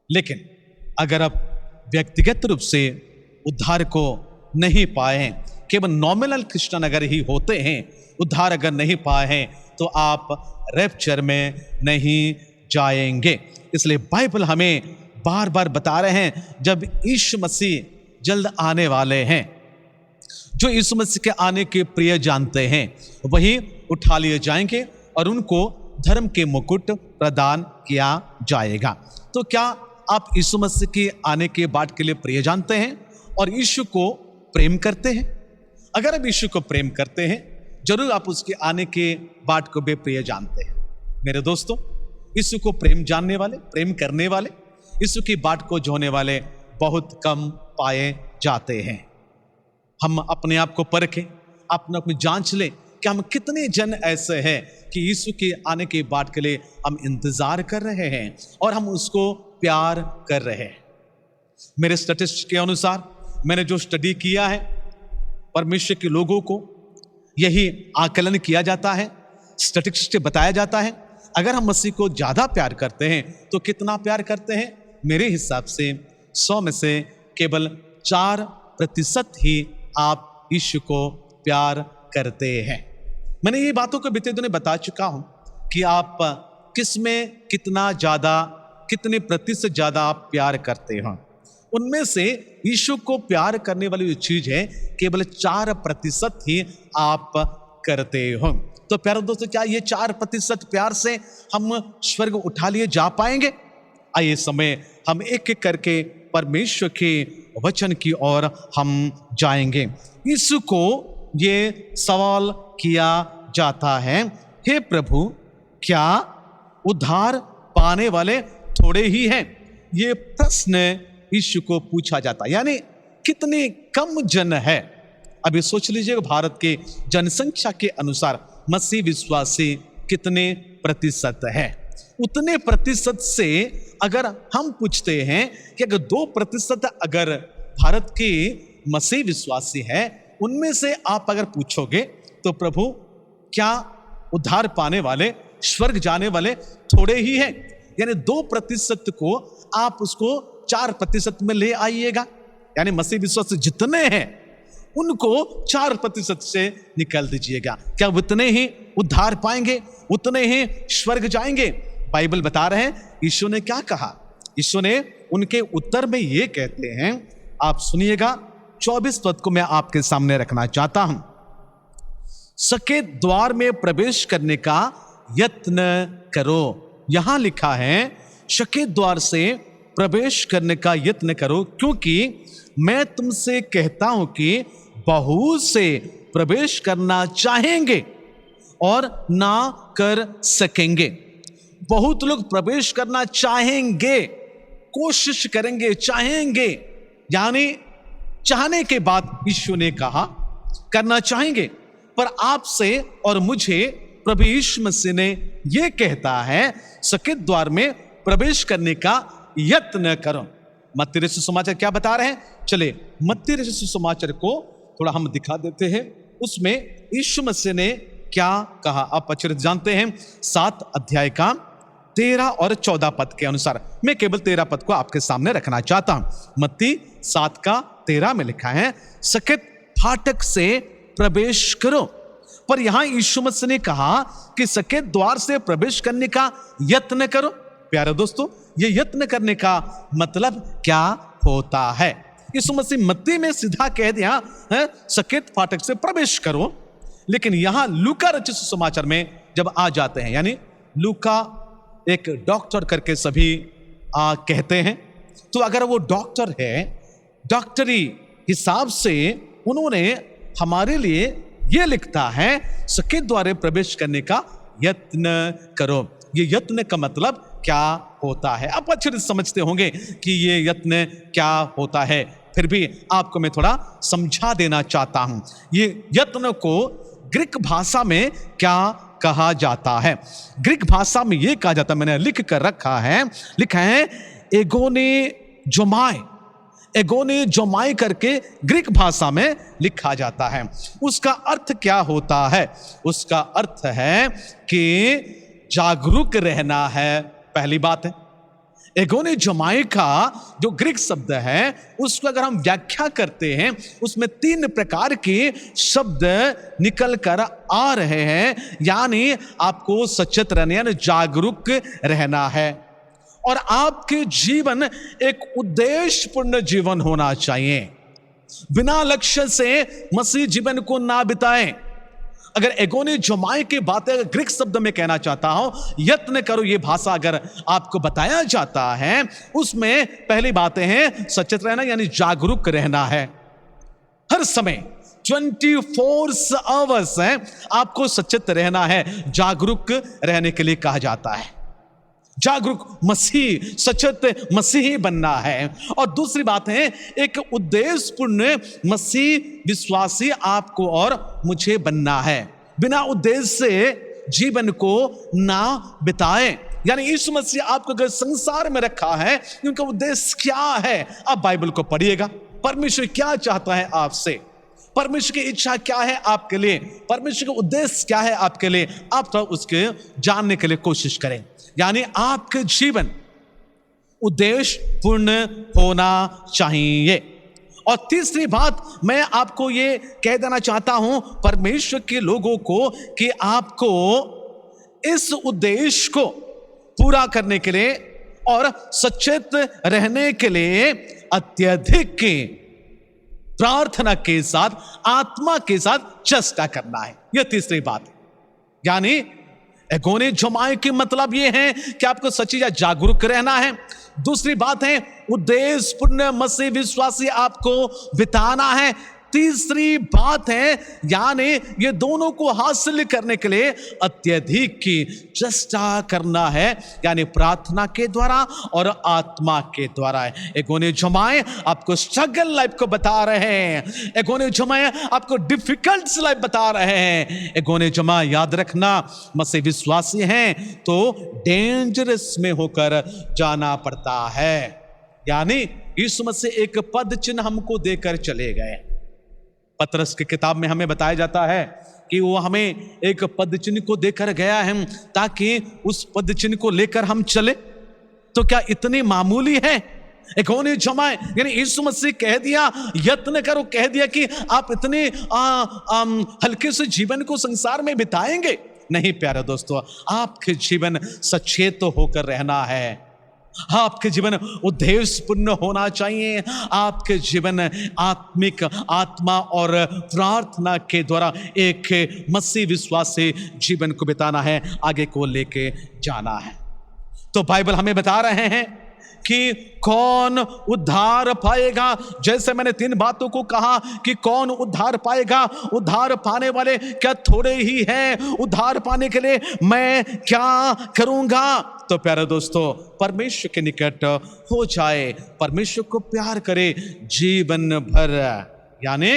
लेकिन अगर आप व्यक्तिगत रूप से उद्धार को नहीं पाए हैं, केवल नॉमिनल क्रिश्चियन अगर ही होते हैं, उद्धार अगर नहीं पाए हैं, तो आप रैप्चर में नहीं जाएंगे। इसलिए बाइबल हमें बार बार बता रहे हैं जब यीशु मसीह जल्द आने वाले हैं, जो यीशु मसीह के आने के प्रिय जानते हैं वही उठा लिए जाएंगे और उनको धर्म के मुकुट प्रदान किया जाएगा। तो क्या आप यीशु मसीह के आने के बाट के लिए प्रिय जानते हैं और यीशु को प्रेम करते हैं? अगर आप यीशु को प्रेम करते हैं, जरूर आप उसके आने के बाट को भी प्रिय जानते हैं। मेरे दोस्तों, यीशु को प्रेम जानने वाले, प्रेम करने वाले, यीशु की बाट को जोने वाले बहुत कम पाए जाते हैं। हम अपने आप को परखें, अपने आप को जांच लें कि हम कितने जन ऐसे हैं कि यीशु के आने के बाट के लिए हम इंतजार कर रहे हैं और हम उसको प्यार कर रहे हैं। मेरे स्टैटिस्टिक्स के अनुसार, मैंने जो स्टडी किया है, परमेश्वर के लोगों को यही आकलन किया जाता है, स्टैटिस्टिक्स से बताया जाता है, अगर हम मसीह को ज्यादा प्यार करते हैं तो कितना प्यार करते हैं? मेरे हिसाब से 100 में से केवल 4% ही आप यीशु को प्यार करते हैं। मैंने ये बातों को बीते दिनों बता चुका हूं कि आप किस में कितना ज्यादा, कितने प्रतिशत ज्यादा आप प्यार करते हैं। उनमें से यीशु को प्यार करने वाली जो चीज है केवल 4% ही आप करते हो। तो प्यारे दोस्तों, क्या ये 4% प्यार से हम स्वर्ग उठा लिए जा पाएंगे? आइए समय हम एक एक करके परमेश्वर के वचन की ओर हम जाएंगे। यीशु को ये सवाल किया जाता है, हे प्रभु क्या उद्धार पाने वाले थोड़े ही हैं? ये प्रश्न यीशु को पूछा जाता है, यानी कितने कम जन है। अभी सोच लीजिएगा, भारत के जनसंख्या के अनुसार मसीह विश्वासी कितने प्रतिशत है? उतने प्रतिशत से अगर हम पूछते हैं कि अगर 2% अगर भारत के मसीह विश्वासी है, उनमें से आप अगर पूछोगे तो प्रभु क्या उद्धार पाने वाले, स्वर्ग जाने वाले थोड़े ही हैं? यानी 2% को आप उसको 4% में ले आइएगा, यानी मसीह विश्वासी जितने हैं उनको 4% से निकाल दीजिएगा। क्या उतने ही उद्धार पाएंगे, उतने ही स्वर्ग जाएंगे? बाइबल बता रहे हैं यीशु ने क्या कहा। यीशु ने उनके उत्तर में ये कहते हैं, आप सुनिएगा, 24 पद को मैं आपके सामने रखना चाहता हूं। सके द्वार में प्रवेश करने का यत्न करो। यहां लिखा है सके द्वार से प्रवेश करने का यत्न करो, क्योंकि मैं तुमसे कहता हूं कि बहुत से प्रवेश करना चाहेंगे और ना कर सकेंगे। बहुत लोग प्रवेश करना चाहेंगे, कोशिश करेंगे, चाहेंगे, यानी चाहने के बाद यीशु ने कहा करना चाहेंगे, पर आपसे और मुझे प्रभु यीशु मसीह ने यह कहता है सके द्वार में प्रवेश करने का यत्न करो। मत्ती रचित सुसमाचार क्या बता रहे हैं? चले मत्ती रचित सुसमाचार को थोड़ा हम दिखा देते हैं। उसमें यीशु मसीह ने क्या कहा आप अच्छे से जानते हैं। 7 अध्याय का 13 और 14 पद के अनुसार, मैं केवल 13 पद को आपके सामने रखना चाहता हूं। मत्ती 7 का 13 में लिखा है, सकेत फाटक से प्रवेश करो। पर यहां यीशु मसीह ने कहा कि सकेत द्वार से प्रवेश करने का यत्न करो। प्यारे दोस्तों, ये यत्न करने का मतलब क्या होता है? यीशु मसीह मत्ती में सीधा कह दिया है सकेत फाटक से प्रवेश करो, लेकिन यहां लूका रचित सुसमाचार में जब आ जाते हैं, यानी लूका एक डॉक्टर करके सभी कहते हैं, तो अगर वो डॉक्टर है, डॉक्टरी हिसाब से उन्होंने हमारे लिए ये लिखता है सकेत द्वारे प्रवेश करने का यत्न करो। ये यत्न का मतलब क्या होता है? आप अच्छे से समझते होंगे कि ये यत्न क्या होता है, फिर भी आपको मैं थोड़ा समझा देना चाहता हूं। ये यत्न को ग्रीक भाषा में क्या कहा जाता है? ग्रीक भाषा में यह कहा जाता है, मैंने लिख कर रखा है, लिखा है एगोने जोमाई। एगोने जोमाई करके ग्रीक भाषा में लिखा जाता है। उसका अर्थ क्या होता है? उसका अर्थ है कि जागरूक रहना है, पहली बात है। एगोने जोमाई का जो ग्रीक शब्द है, उसको अगर हम व्याख्या करते हैं, उसमें 3 प्रकार के शब्द निकल कर आ रहे हैं। यानी आपको सचेत रहना, यानी जागरूक रहना है, और आपके जीवन एक उद्देश्यपूर्ण जीवन होना चाहिए। बिना लक्ष्य से मसीह जीवन को ना बिताएं। अगर एगोने जोमाई की बातें ग्रीक शब्द में कहना चाहता हूं, यत्न करो, ये भाषा अगर आपको बताया जाता है, उसमें पहली बातें हैं सचेत रहना, यानी जागरूक रहना है। हर समय 24 आवर्स है आपको सचेत रहना है, जागरूक रहने के लिए कहा जाता है। जागरूक मसीह, सचेत मसीही बनना है। और दूसरी बात है एक उद्देश्यपूर्ण मसीह विश्वासी आपको और मुझे बनना है। बिना उद्देश्य से जीवन को ना बिताएं। यानी यीशु मसीह आपको अगर संसार में रखा है, उनका उद्देश्य क्या है? आप बाइबल को पढ़िएगा। परमेश्वर क्या चाहता है आपसे, परमेश्वर की इच्छा क्या है आपके लिए, परमेश्वर का उद्देश्य क्या है आपके लिए, आप तो उसके जानने के लिए कोशिश करें। यानी आपके जीवन उद्देश्य पूर्ण होना चाहिए। और तीसरी बात मैं आपको ये कह देना चाहता हूं परमेश्वर के लोगों को कि आपको इस उद्देश्य को पूरा करने के लिए और सचेत रहने के लिए अत्यधिक प्रार्थना के साथ, आत्मा के साथ चेष्टा करना है। यह तीसरी बात है। यानी एगोने जोमाई की मतलब यह है कि आपको सच्ची जागरूक रहना है। दूसरी बात है उद्देश्यपूर्ण मसीह विश्वासी आपको बिताना है। तीसरी बात है यानी ये दोनों को हासिल करने के लिए अत्यधिक की चेष्टा करना है, यानी प्रार्थना के द्वारा और आत्मा के द्वारा। एगोने जोमाई आपको स्ट्रगल लाइफ को बता रहे हैं, एगोने जोमाई आपको डिफिकल्ट लाइफ बता रहे हैं। एगोने जोमाई याद रखना, मसीह विश्वासी हैं तो डेंजरस में होकर जाना पड़ता है। यानी यीशु मसीह एक पद चिन्ह हमको देकर चले गए। पतरस की किताब में हमें बताया जाता है कि वो हमें एक पद चिन्ह को देकर गया है ताकि उस पद चिन्ह को लेकर हम चले। तो क्या इतनी मामूली है? एगोने जोमाई यानी यीशु मसीह कह दिया यत्न करो, कह दिया कि आप इतने हल्के से जीवन को संसार में बिताएंगे? नहीं प्यारे दोस्तों, आपके जीवन सचेत होकर रहना है। आपके जीवन उद्देश्यपूर्ण होना चाहिए। आपके जीवन आत्मिक आत्मा और प्रार्थना के द्वारा एक मसीह विश्वास से जीवन को बिताना है, आगे को लेके जाना है। तो बाइबल हमें बता रहे हैं कि कौन उद्धार पाएगा। जैसे मैंने 3 बातों को कहा कि कौन उद्धार पाएगा, उद्धार पाने वाले क्या थोड़े ही हैं? उद्धार पाने के लिए मैं क्या करूंगा? तो प्यारे दोस्तों, परमेश्वर के निकट हो जाए, परमेश्वर को प्यार करे जीवन भर, यानी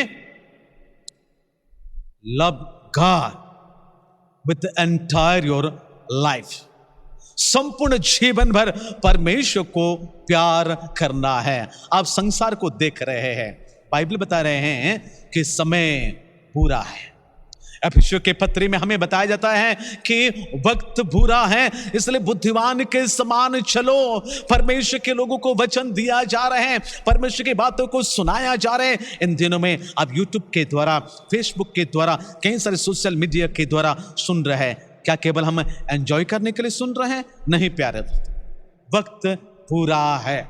love God with entire your life. संपूर्ण जीवन भर परमेश्वर को प्यार करना है। आप संसार को देख रहे हैं, बाइबल बता रहे हैं कि समय बुरा है। एफिसियों के पत्री में हमें बताया जाता है कि वक्त बुरा है, इसलिए बुद्धिमान के समान चलो। परमेश्वर के लोगों को वचन दिया जा रहे हैं, परमेश्वर की बातों को सुनाया जा रहे हैं। इन दिनों में आप यूट्यूब के द्वारा, फेसबुक के द्वारा, कई सारे सोशल मीडिया के द्वारा सुन रहे हैं। क्या केवल हम एंजॉय करने के लिए सुन रहे हैं? नहीं प्यारे, वक्त बुरा है,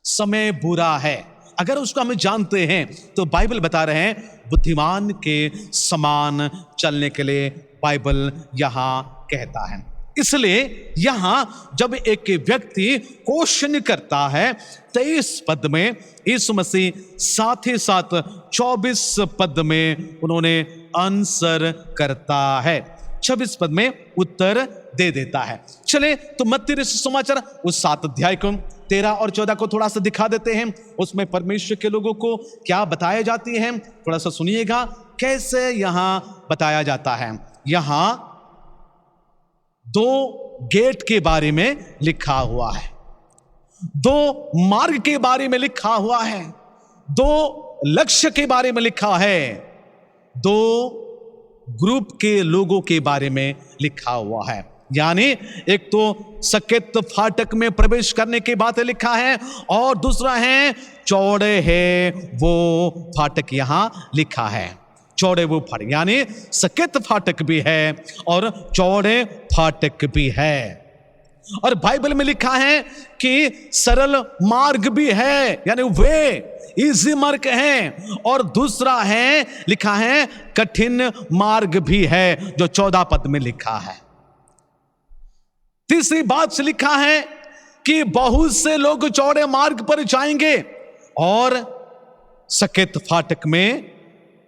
समय बुरा है। अगर उसको हम जानते हैं तो बाइबल बता रहे हैं बुद्धिमान के समान चलने के लिए बाइबल यहां कहता है। इसलिए यहां जब एक व्यक्ति क्वेश्चन करता है 23 पद में, यीशु मसीह साथ ही साथ 24 पद में उन्होंने आंसर करता है, 26 पद में उत्तर दे देता है। चले तो मत्ती रचित सुसमाचार उस 7 अध्याय को 13 और 14 को थोड़ा सा दिखा देते हैं। उसमें परमेश्वर के लोगों को क्या बताया जाती है, थोड़ा सा सुनिएगा कैसे यहां बताया जाता है। यहां 2 गेट के बारे में लिखा हुआ है, 2 मार्ग के बारे में लिखा हुआ है, 2 लक्ष्य के बारे में लिखा है, 2 ग्रुप के लोगों के बारे में लिखा हुआ है। यानी एक तो सकेत फाटक में प्रवेश करने की बात लिखा है, और दूसरा है चौड़े है वो फाटक, यहां लिखा है चौड़े वो फाटक, यानी सकेत फाटक भी है और चौड़े फाटक भी है। और बाइबल में लिखा है कि सरल मार्ग भी है, यानी वे इजी मार्ग है, और दूसरा है लिखा है कठिन मार्ग भी है, जो 14 पद में लिखा है। तीसरी बात से लिखा है कि बहुत से लोग चौड़े मार्ग पर जाएंगे और सकेत फाटक में,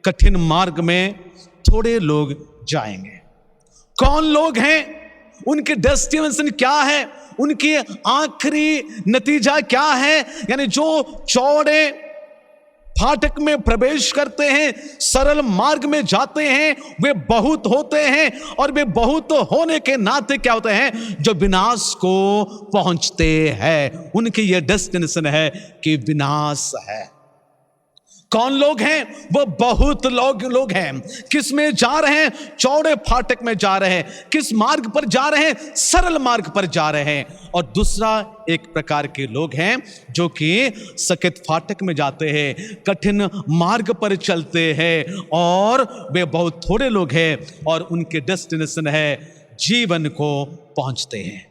कठिन मार्ग में थोड़े लोग जाएंगे। कौन लोग हैं, उनके डेस्टिनेशन क्या है, उनकी आखिरी नतीजा क्या है? यानी जो चौड़े फाटक में प्रवेश करते हैं, सरल मार्ग में जाते हैं, वे बहुत होते हैं, और वे बहुत होने के नाते क्या होते हैं, जो विनाश को पहुंचते हैं। उनकी यह डेस्टिनेशन है कि विनाश है। कौन लोग हैं? वो बहुत लोग हैं। किस में जा रहे हैं? चौड़े फाटक में जा रहे हैं। किस मार्ग पर जा रहे हैं? सरल मार्ग पर जा रहे हैं। और दूसरा एक प्रकार के लोग हैं जो कि सकेत फाटक में जाते हैं, कठिन मार्ग पर चलते हैं, और वे बहुत थोड़े लोग हैं, और उनके डेस्टिनेशन है जीवन को पहुंचते हैं।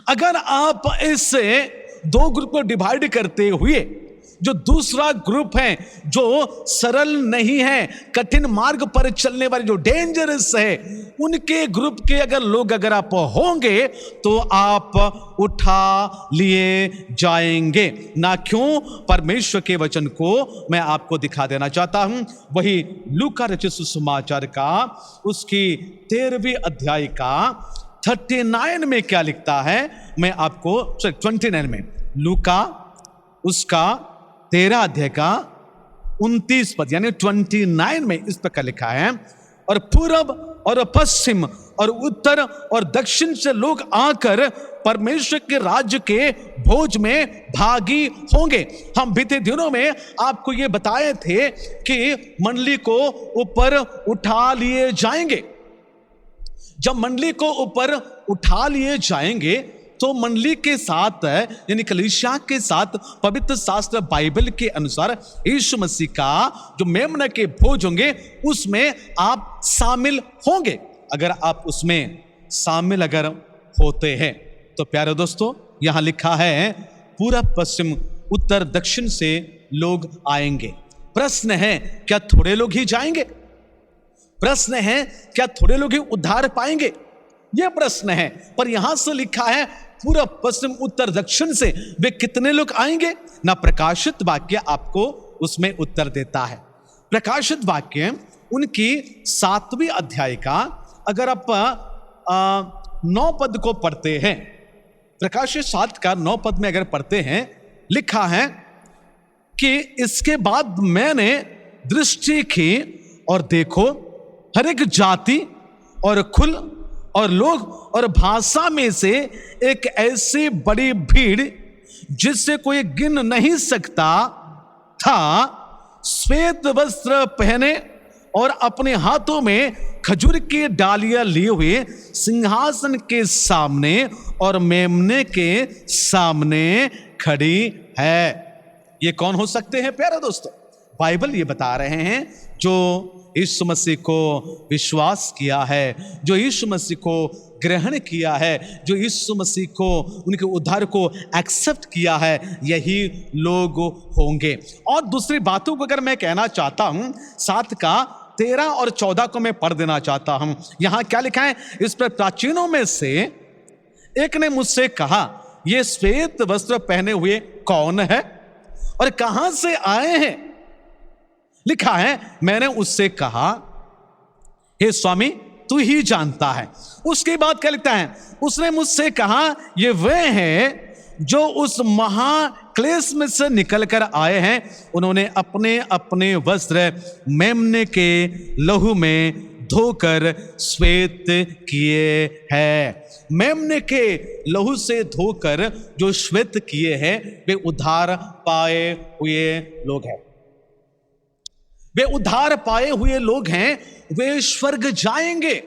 अगर आप इसे 2 ग्रुप को डिवाइड करते हुए, जो दूसरा ग्रुप है जो सरल नहीं है, कठिन मार्ग पर चलने वाले, जो डेंजरस है, उनके ग्रुप के अगर आप होंगे तो आप उठा लिए जाएंगे ना। क्यों? परमेश्वर के वचन को मैं आपको दिखा देना चाहता हूं। वही लूका रचित सुसमाचार का उसकी 13वीं अध्याय का 39 में क्या लिखता है, मैं आपको 29 में, लूका उसका 13 अध्याय का 29 पद, यानी 29 में इस प्रकार लिखा है, और पूर्व और पश्चिम और उत्तर और दक्षिण से लोग आकर परमेश्वर के राज्य के भोज में भागी होंगे। हम बीते दिनों में आपको ये बताए थे कि मंडली को ऊपर उठा लिए जाएंगे। जब मंडली को ऊपर उठा लिए जाएंगे तो मंडली के साथ, यानी कलीसिया के साथ, पवित्र शास्त्र बाइबल के अनुसार यीशु मसीह का जो मेमना के भोज होंगे उसमें आप शामिल होंगे। अगर आप उसमें शामिल अगर होते हैं तो प्यारे दोस्तों, यहां लिखा है पूरब पश्चिम उत्तर दक्षिण से लोग आएंगे। प्रश्न है क्या थोड़े लोग ही जाएंगे? प्रश्न है क्या थोड़े लोग ही उद्धार पाएंगे? यह प्रश्न है। पर यहां से लिखा है पूरब पश्चिम उत्तर दक्षिण से वे कितने लोग आएंगे ना। प्रकाशित वाक्य आपको उसमें उत्तर देता है। प्रकाशित वाक्य उनकी 7वीं अध्याय का अगर आप 9 पद को पढ़ते हैं, प्रकाशित 7 का 9 पद में अगर पढ़ते हैं, लिखा है कि इसके बाद मैंने दृष्टि की और देखो हर एक जाति और कुल और लोग और भाषा में से एक ऐसी बड़ी भीड़ जिससे कोई गिन नहीं सकता था, श्वेत वस्त्र पहने और अपने हाथों में खजूर की डालियां लिए हुए सिंहासन के सामने और मेमने के सामने खड़ी है। ये कौन हो सकते हैं प्यारे दोस्तों? बाइबल ये बता रहे हैं जो यीशु मसीह को विश्वास किया है, जो यीशु मसीह को ग्रहण किया है, जो यीशु मसीह को उनके उद्धार को एक्सेप्ट किया है, यही लोग होंगे। और दूसरी बातों को अगर मैं कहना चाहता हूं, 7 का 13 और 14 को मैं पढ़ देना चाहता हूं। यहां क्या लिखा है? इस पर प्राचीनों में से एक ने मुझसे कहा, ये श्वेत वस्त्र पहने हुए कौन है और कहां से आए हैं? लिखा है, मैंने उससे कहा, हे स्वामी तू ही जानता है। उसके बाद क्या लिखता है? उसने मुझसे कहा, ये वे हैं जो उस महाक्लेश में से निकल कर आए हैं। उन्होंने अपने अपने वस्त्र मेमने के लहू में धोकर श्वेत किए हैं। मेमने के लहू से धोकर जो श्वेत किए हैं वे उद्धार पाए हुए लोग हैं। वे उद्धार पाए हुए लोग हैं, वे स्वर्ग जाएंगे।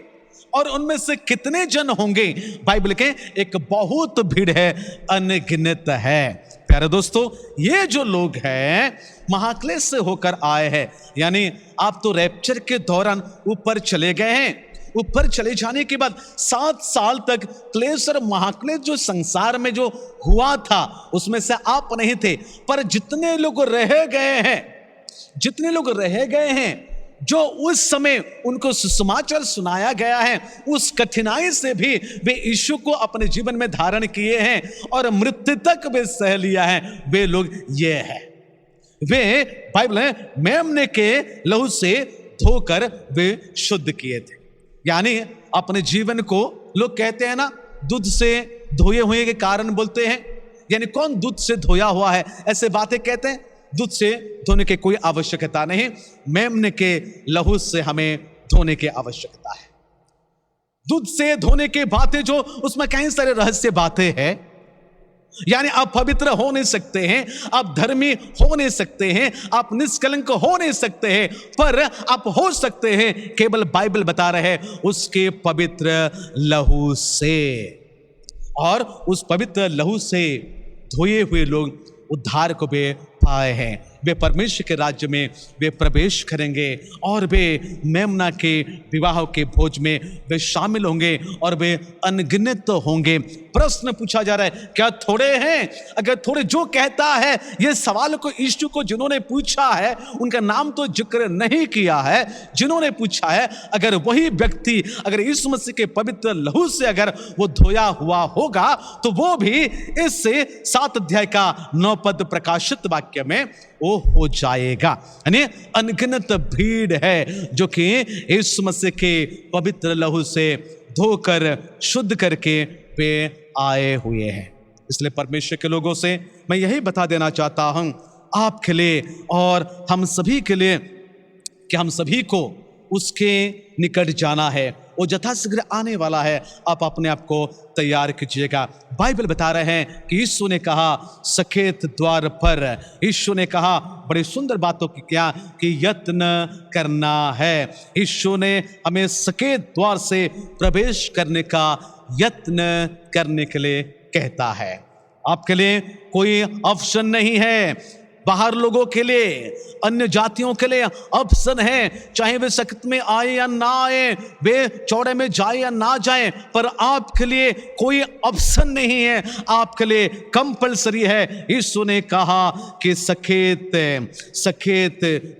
और उनमें से कितने जन होंगे? बाइबल के एक बहुत भीड़ है, अनगिनत है। प्यारे दोस्तों, ये जो लोग हैं महाक्लेश से होकर आए हैं, यानी आप तो रैप्चर के दौरान ऊपर चले गए हैं। ऊपर चले जाने के बाद 7 साल तक क्लेश और महाक्लेश जो संसार में जो हुआ था उसमें से आप नहीं थे। पर जितने लोग रह गए हैं, जितने लोग रह गए हैं, जो उस समय उनको सुसमाचार सुनाया गया है, उस कठिनाई से भी वे यीशु को अपने जीवन में धारण किए हैं और मृत्यु तक वे सह लिया है, वे लोग ये है। वे बाइबल है मेमने के लहू से धोकर वे शुद्ध किए थे। यानी अपने जीवन को लोग कहते हैं ना, दूध से धोए हुए के कारण बोलते हैं। यानी कौन दूध से धोया हुआ है, ऐसे बातें कहते हैं। दूध से धोने की कोई आवश्यकता नहीं, मेमने के लहू से हमें धोने की आवश्यकता है। दूध से धोने की बातें जो उसमें कई सारे रहस्य बातें हैं। यानी आप पवित्र हो नहीं सकते हैं, आप धर्मी हो नहीं सकते हैं, आप निष्कलंक हो नहीं सकते हैं, पर आप हो सकते हैं केवल बाइबल बता रहे हैं उसके पवित्र लहू से। और उस पवित्र लहू से धोए हुए लोग उद्धार को वे पाए हैं। वे परमेश्वर के राज्य में वे प्रवेश करेंगे और वे मेमना के विवाह के भोज में वे शामिल होंगे और वे अनगिनत होंगे। प्रश्न पूछा जा रहा है, क्या थोड़े हैं? अगर थोड़े, जो कहता है ये सवाल को यीशु को जिन्होंने पूछा है उनका नाम तो जिक्र नहीं किया है, जिन्होंने पूछा है, अगर वही व्यक्ति अगर यीशु मसीह के पवित्र लहू से अगर वो धोया हुआ होगा तो वो भी इस 7 अध्याय का 9 पद प्रकाशित वाक्य में वो हो जाएगा। यानी अनगिनत भीड़ है जो कि यीशु मसीह के पवित्र लहू से धोकर शुद्ध करके वे आए हुए हैं। इसलिए परमेश्वर के लोगों से मैं यही बता देना चाहता हूं आपके लिए और हम सभी के लिए कि हम सभी को उसके निकट जाना है, वो यथाशीघ्र आने वाला है। आप अपने आप को तैयार कीजिएगा। बाइबल बता रहे हैं कि यीशु ने कहा सकेत द्वार पर, यीशु ने कहा बड़ी सुंदर बातों की क्या कि यत्न करना है। यीशु ने हमें सकेत द्वार से प्रवेश करने का यत्न करने के लिए कहता है। आपके लिए कोई ऑप्शन नहीं है। बाहर लोगों के लिए, अन्य जातियों के लिए ऑप्शन है, चाहे वे सख्त में आए या ना आए, वे चौड़े में जाए या ना जाए, पर आपके लिए कोई ऑप्शन नहीं है, आपके लिए कंपलसरी है। यीशु ने कहा कि सकेत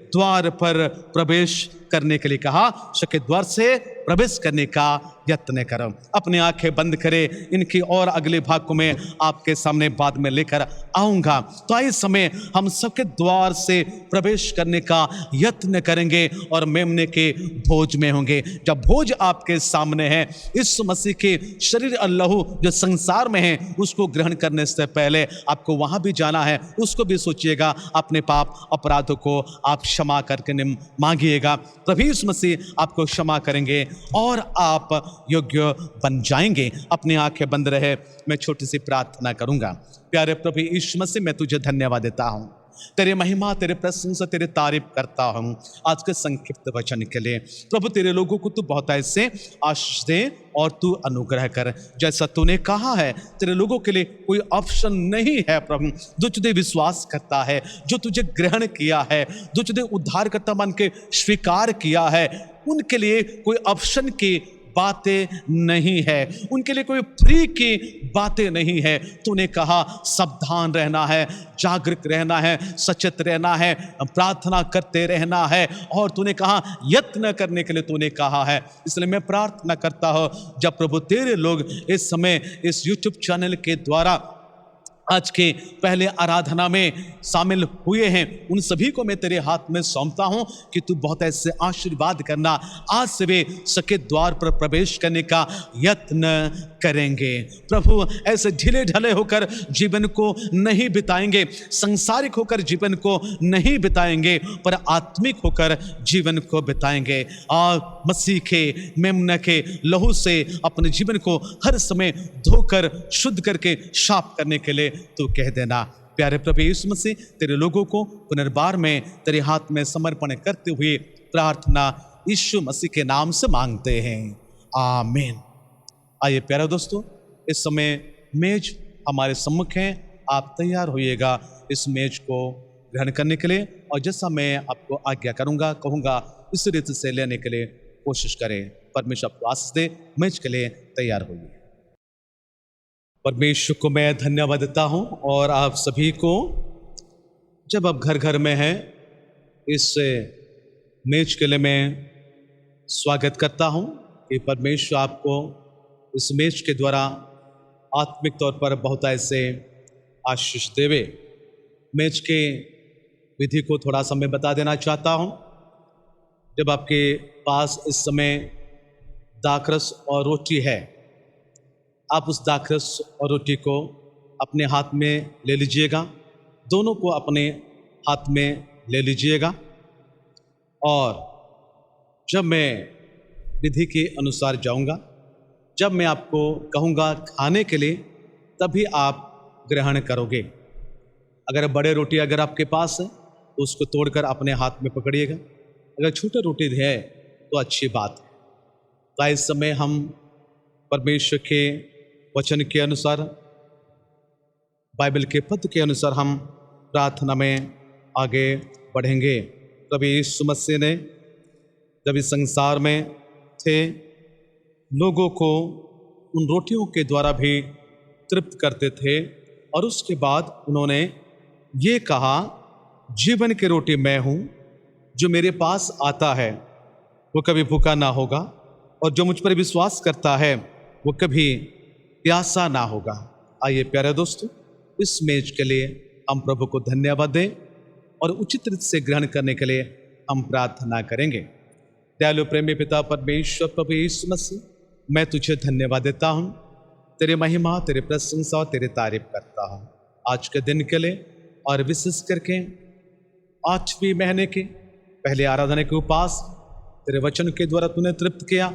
द्वार पर प्रवेश करने के लिए कहा, सकेत द्वार से प्रवेश करने का यत्न करो। अपनी आंखें बंद करें, इनकी और अगले भाग को मैं आपके सामने बाद में लेकर आऊंगा। तो इस समय हम सबके द्वार से प्रवेश करने का यत्न करेंगे और मेमने के भोज में होंगे। जब भोज आपके सामने है, यीशु मसीह के शरीर और लहू जो संसार में है उसको ग्रहण करने से पहले आपको वहां भी जाना है। उसको भी सोचिएगा, अपने पाप अपराधों को आप क्षमा करके मांगिएगा, प्रभु यीशु मसीह आपको क्षमा करेंगे और आप योग्य बन जाएंगे। अपनी आंखें बंद रहे, मैं छोटी सी प्रार्थना करूंगा। प्यारे प्रभु यीशु मसीह, मैं तुझे धन्यवाद देता हूँ, तेरे महिमा, तेरे प्रशंसा, तेरे तारीफ करता हूँ आज के संक्षिप्त वचन के लिए। प्रभु तेरे लोगों को तू बहुत ऐसे आशीष दे और तू अनुग्रह कर, जैसा तूने कहा है तेरे लोगों के लिए कोई ऑप्शन नहीं है प्रभु। जो तुझे विश्वास करता है, जो तुझे ग्रहण किया है, जो तुझे उद्धारकर्ता मान के स्वीकार किया है, उनके लिए कोई ऑप्शन की बातें नहीं है, उनके लिए कोई फ्री की बातें नहीं है। तूने कहा सावधान रहना है, जागरूक रहना है, सचेत रहना है, प्रार्थना करते रहना है, और तूने कहा यत्न करने के लिए तूने कहा है। इसलिए मैं प्रार्थना करता हूँ, जब प्रभु तेरे लोग इस समय इस यूट्यूब चैनल के द्वारा आज के पहले आराधना में शामिल हुए हैं, उन सभी को मैं तेरे हाथ में सौंपता हूं कि तू बहुत ऐसे आशीर्वाद करना, आज से वे सके द्वार पर प्रवेश करने का यत्न करेंगे। प्रभु ऐसे ढीले ढले होकर जीवन को नहीं बिताएंगे, संसारिक होकर जीवन को नहीं बिताएंगे, पर आत्मिक होकर जीवन को बिताएंगे। और मसीह के मेमने के लहू से अपने जीवन को हर समय धोकर शुद्ध करके साफ करने के लिए तू कह देना। प्यारे प्रभु यीशु मसीह, तेरे लोगों को पुनर्बार में तेरे हाथ में समर्पण करते हुए प्रार्थना यीशु मसीह के नाम से मांगते हैं, आमीन। आइए प्यारे दोस्तों, इस समय मेज हमारे सम्मुख है, आप तैयार होइएगा इस मेज को ग्रहण करने के लिए, और जैसा मैं आपको आज्ञा करूंगा कहूंगा इस रीति से लेने के लिए कोशिश करें। परमेश्वर आपको आशीष दे। मेज के लिए तैयार होइए। परमेश्वर को मैं धन्यवाद देता हूं, और आप सभी को, जब आप घर घर में हैं, इस मेज के लिए मैं स्वागत करता हूं कि परमेश्वर आपको इस मेज के द्वारा आत्मिक तौर पर बहुत ऐसे आशीष देवे। मेज के विधि को थोड़ा सा मैं बता देना चाहता हूं। जब आपके पास इस समय दाखरस और रोटी है, आप उस दाखरस और रोटी को अपने हाथ में ले लीजिएगा, दोनों को अपने हाथ में ले लीजिएगा, और जब मैं विधि के अनुसार जाऊंगा, जब मैं आपको कहूंगा खाने के लिए, तभी आप ग्रहण करोगे। अगर बड़े रोटी अगर आपके पास है तो उसको तोड़कर अपने हाथ में पकड़िएगा, अगर छोटा रोटी है तो अच्छी बात है। तो इस समय हम परमेश्वर के वचन के अनुसार, बाइबल के पद के अनुसार हम प्रार्थना में आगे बढ़ेंगे। प्रभु यीशु मसीह ने जब इस संसार में थे, लोगों को उन रोटियों के द्वारा भी तृप्त करते थे, और उसके बाद उन्होंने ये कहा, जीवन की रोटी मैं हूँ, जो मेरे पास आता है वो कभी भूखा ना होगा, और जो मुझ पर विश्वास करता है वो कभी प्यासा ना होगा। आइए प्यारे दोस्तों, इस मेज के लिए हम प्रभु को धन्यवाद दें और उचित रीति से ग्रहण करने के लिए हम प्रार्थना करेंगे। दयालु प्रेमी पिता परमेश्वर, प्रभु यीशु मसीह, मैं तुझे धन्यवाद देता हूँ, तेरे महिमा, तेरे प्रशंसा और तेरे तारीफ करता हूँ आज के दिन के लिए, और विशेष करके 8वें महीने के पहले आराधना के उपास तेरे वचन के द्वारा तूने तृप्त किया।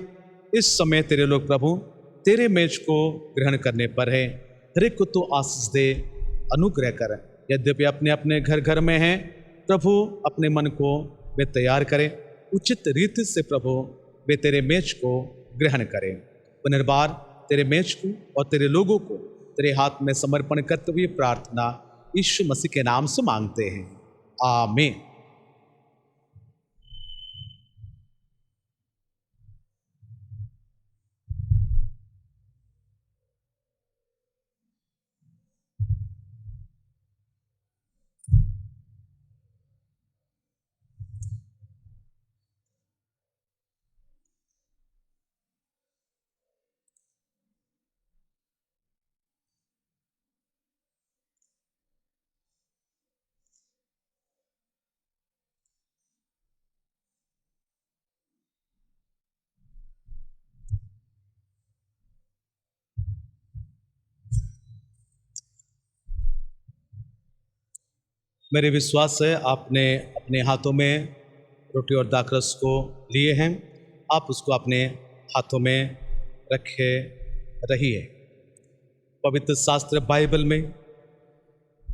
इस समय तेरे लोग प्रभु तेरे मेज को ग्रहण करने पर है, हर एक को तो आशीष दे, अनुग्रह कर। यद्यपि अपने अपने घर घर में हैं, प्रभु अपने मन को वे तैयार करें, उचित रीति से प्रभु वे तेरे मेज को ग्रहण करें। पुनर्बार तेरे मेज को और तेरे लोगों को तेरे हाथ में समर्पण करते हुए प्रार्थना यीशु मसीह के नाम से मांगते हैं, आमीन। मेरे विश्वास है आपने अपने हाथों में रोटी और दाखरस को लिए हैं। आप उसको अपने हाथों में रखे रहिए। पवित्र शास्त्र बाइबल में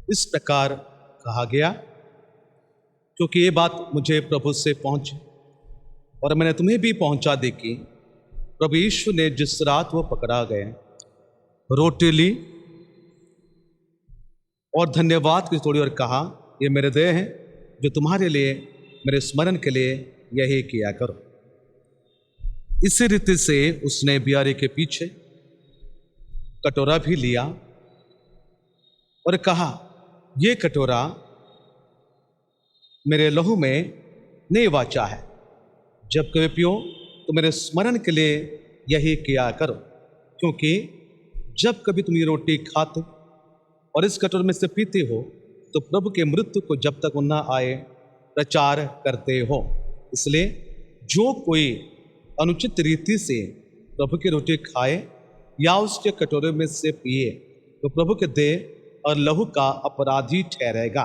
इस प्रकार कहा गया, क्योंकि ये बात मुझे प्रभु से पहुंची और मैंने तुम्हें भी पहुंचा दी कि प्रभु यीशु ने जिस रात वो पकड़ा गए रोटी ली और धन्यवाद की तोड़ी और कहा, ये मेरे देह हैं जो तुम्हारे लिए मेरे स्मरण के लिए यही किया करो। इसी रीति से उसने बियारे के पीछे कटोरा भी लिया और कहा, ये कटोरा मेरे लहू में नई वाचा है, जब कभी पियो तो मेरे स्मरण के लिए यही किया करो। क्योंकि जब कभी तुम ये रोटी खाते और इस कटोरे में से पीते हो तो प्रभु के मृत्यु को जब तक वो न आए प्रचार करते हो। इसलिए जो कोई अनुचित रीति से प्रभु की रोटी खाए या उसके कटोरे में से पिए तो प्रभु के देह और लहू का अपराधी ठहरेगा।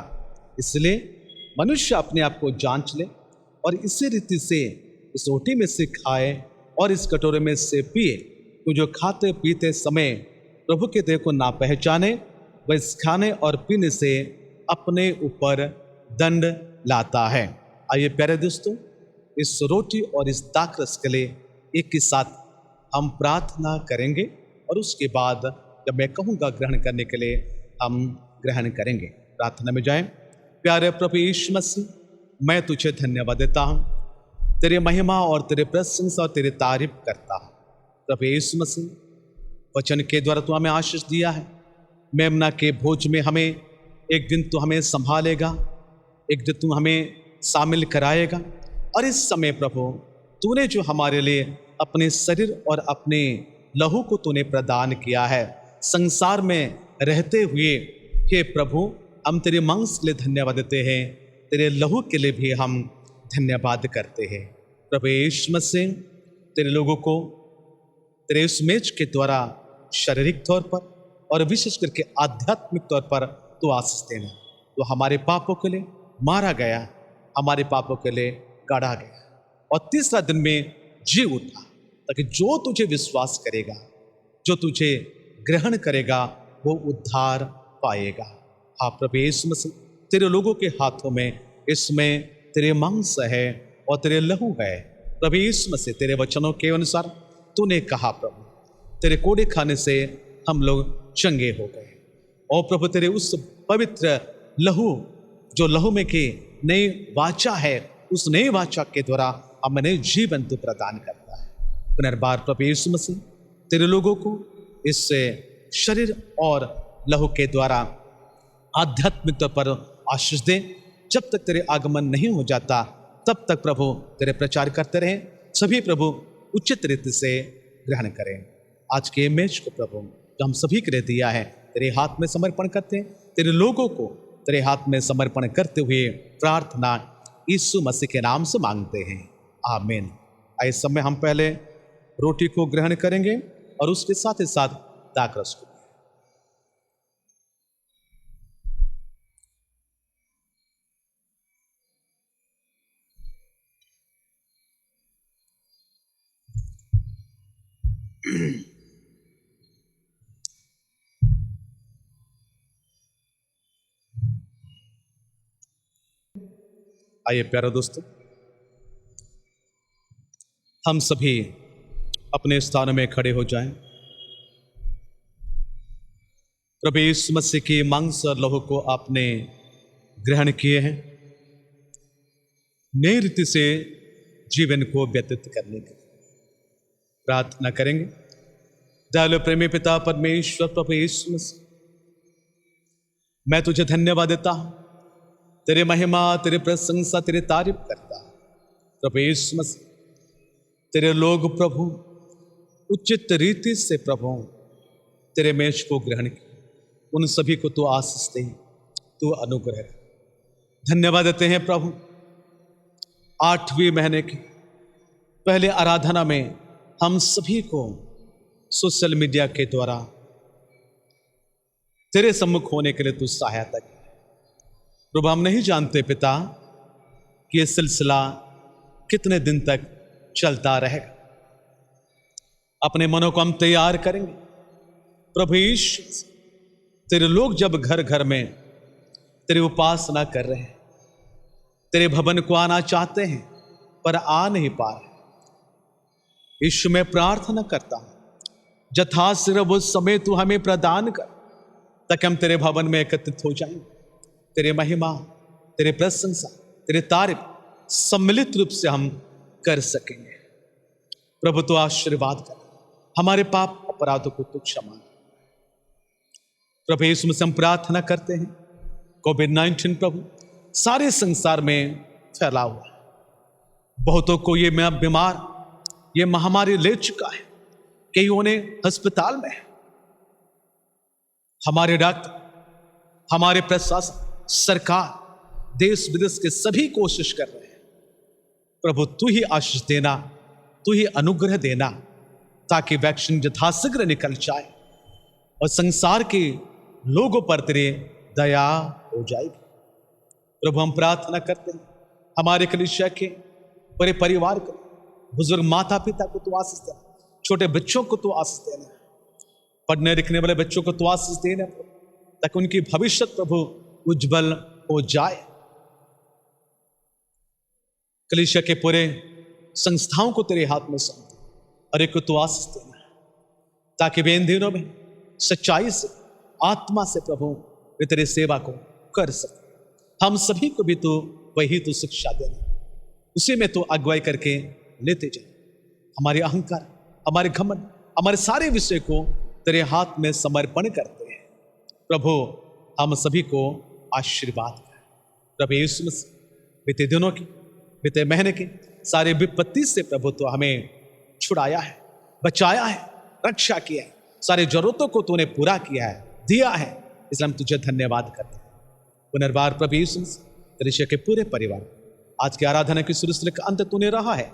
इसलिए मनुष्य अपने आप को जांच ले और इसी रीति से इस रोटी में से खाए और इस कटोरे में से पिए। तो जो खाते पीते समय प्रभु के देह को ना पहचाने वह इस खाने और पीने से अपने ऊपर दंड लाता है। आइए प्यारे दोस्तों, इस रोटी और इस दाखरस के लिए एक के साथ हम प्रार्थना करेंगे और उसके बाद जब मैं कहूँगा ग्रहण करने के लिए हम ग्रहण करेंगे। प्रार्थना में जाएं। प्यारे प्रभु यीशु मसीह, मैं तुझे धन्यवाद देता हूँ, तेरे महिमा और तेरे प्रशंसा और तेरे तारीफ करता हूँ। प्रभु यीशु मसीह, वचन के द्वारा तू हमें आशीष दिया है। मेमना के भोज में हमें एक दिन तू हमें संभालेगा, एक दिन तू हमें शामिल कराएगा। और इस समय प्रभु तूने जो हमारे लिए अपने शरीर और अपने लहू को तूने प्रदान किया है संसार में रहते हुए, हे प्रभु हम तेरे मांस के लिए धन्यवाद देते हैं, तेरे लहू के लिए भी हम धन्यवाद करते हैं। प्रभु यीशु मसीह, तेरे लोगों को तेरे उस मेज के द्वारा शारीरिक तौर पर और विशेष करके आध्यात्मिक तौर पर तू आशीष देना। तो हमारे पापों के लिए मारा गया, हमारे पापों के लिए गाड़ा गया और तीसरा दिन में जी उठा, ताकि जो तुझे विश्वास करेगा, जो तुझे ग्रहण करेगा, वो उद्धार पाएगा। हाँ प्रभु यीशु मसीह, तेरे लोगों के हाथों में इसमें तेरे मांस है और तेरे लहू है। प्रभु यीशु मसीह, तेरे वचनों के अनुसार तूने कहा प्रभु, तेरे कोड़े खाने से हम लोग चंगे हो गए। और प्रभु तेरे उस पवित्र लहू, जो लहू में की नई वाचा है, उस नई वाचा के द्वारा हमें जीवन तू प्रदान करता है। पुनर्बार प्रभु यीशु मसीह, तेरे लोगों को इस शरीर और लहू के द्वारा आध्यात्मिक तौर पर आशीष दे। जब तक तेरे आगमन नहीं हो जाता तब तक प्रभु तेरे प्रचार करते रहें। सभी प्रभु उचित रीति से ग्रहण करें। आज के मेज को प्रभु जो हम सभी के लिए दिया है तेरे हाथ में समर्पण करते हैं। तेरे लोगों को तेरे हाथ में समर्पण करते हुए प्रार्थना यीशु मसीह के नाम से मांगते हैं, आमीन। इस समय हम पहले रोटी को ग्रहण करेंगे और उसके साथ ही साथ दाखरस को। आइए प्यारे दोस्तों, हम सभी अपने स्थानों में खड़े हो जाएं। प्रभु यीशु मसीह की मांस और लहू को आपने ग्रहण किए हैं नई रीति से जीवन को व्यतीत करने की प्रार्थना करेंगे। दयालु प्रेमी पिता परमेश्वर प्रभु यीशु मसीह, मैं तुझे धन्यवाद देता हूं, तेरे महिमा, तेरे प्रशंसा, तेरे तारीफ करता हूं। प्रभु यीशु मसीह, तेरे लोग प्रभु उचित रीति से प्रभु तेरे मेज को ग्रहण किया, उन सभी को तू आशीष दे, तू अनुग्रह कर। धन्यवाद देते हैं प्रभु, 8वें महीने की पहले आराधना में हम सभी को सोशल मीडिया के द्वारा तेरे सम्मुख होने के लिए तू सहायता की। प्रभु हम नहीं जानते पिता कि यह सिलसिला कितने दिन तक चलता रहेगा। अपने मनों को हम तैयार करेंगे प्रभु यीशु, तेरे लोग जब घर घर में तेरी उपासना कर रहे हैं, तेरे भवन को आना चाहते हैं पर आ नहीं पा रहे, यीशु मैं प्रार्थना करता हूं यथाशीघ्र वो समय तू हमें प्रदान कर ताकि हम तेरे भवन में एकत्रित हो जाएं, तेरे महिमा, तेरे प्रशंसा, तेरे तारीफ सम्मिलित रूप से हम कर सकेंगे। प्रभु तो आशीर्वाद कर, हमारे पाप अपराधों को तू क्षमा। प्रभु यीशु मसीह हम प्रार्थना करते हैं, कोविड-19 प्रभु सारे संसार में फैला हुआ है, बहुतों को ये बीमार, ये महामारी ले चुका है, कईयों ने अस्पताल में है। हमारे डॉक्टर, हमारे प्रशासन, सरकार, देश विदेश के सभी कोशिश कर रहे हैं। प्रभु तू ही आशीष देना, तू ही अनुग्रह देना ताकि वैक्सीन यथाशीघ्र निकल जाए और संसार के लोगों पर तेरे दया हो जाएगी। प्रभु हम प्रार्थना करते हैं हमारे कलीसिया के पूरे परिवार को, बुजुर्ग माता पिता को तू आशीष देना, छोटे बच्चों को तू आशीष देना, पढ़ने लिखने वाले बच्चों को तू आशीष देना ताकि उनकी भविष्य प्रभु उज्जवल हो जाए। कलीसिया के पूरे संस्थाओं को तेरे हाथ में सौंपते और एक को तू आशीष देना ताकि वे इन दिनों में सच्चाई से, आत्मा से प्रभु वे तेरे सेवा को कर सके। हम सभी को भी तू वही तू शिक्षा देना, उसी में तू अगुवाई करके लेते जाए। हमारे अहंकार, हमारे घमंड, हमारे सारे विषय को तेरे हाथ में समर्पण करते हैं। प्रभु हम सभी को आशीर्वाद कर। प्रभु यीशु मसीह बीते दिनों की, बीते महीने की सारे विपत्ति से प्रभु तो हमें छुड़ाया है, बचाया है, रक्षा किया है, सारी जरूरतों को तूने पूरा किया है, दिया है, इसलिए हम तुझे धन्यवाद करते हैं। पुनर्बार प्रभु यीशु मसीह कलीसिया के पूरे परिवार आज की आराधना की शुरू से लेकर अंत तूने रहा है,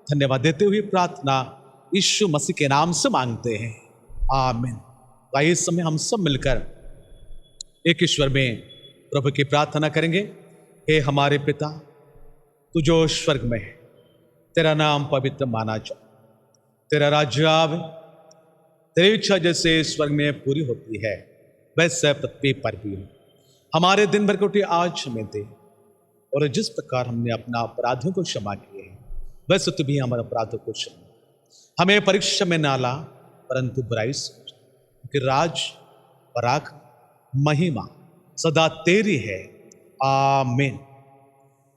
धन्यवाद देते हुए प्रार्थना यीशु मसीह के नाम से मांगते हैं, आमीन। आइए इस समय हम सब मिलकर एक ईश्वर में प्रभु की प्रार्थना करेंगे। हे हमारे पिता, तू जो स्वर्ग में है, तेरा नाम पवित्र माना जाए, तेरा राज्य आवे, तेरी इच्छा जैसे स्वर्ग में पूरी होती है वैसे पृथ्वी पर भी हो। हमारे दिन भर की रोटी आज हमें दे, और जिस प्रकार हमने अपना अपराधों को क्षमा किए हैं वैसे तू भी हमारे अपराधों को क्षमा। हमें परीक्षा में ना ला परंतु बुराई से बचा, क्योंकि राज, पराक्रम, महिमा सदा तेरी है, आमीन।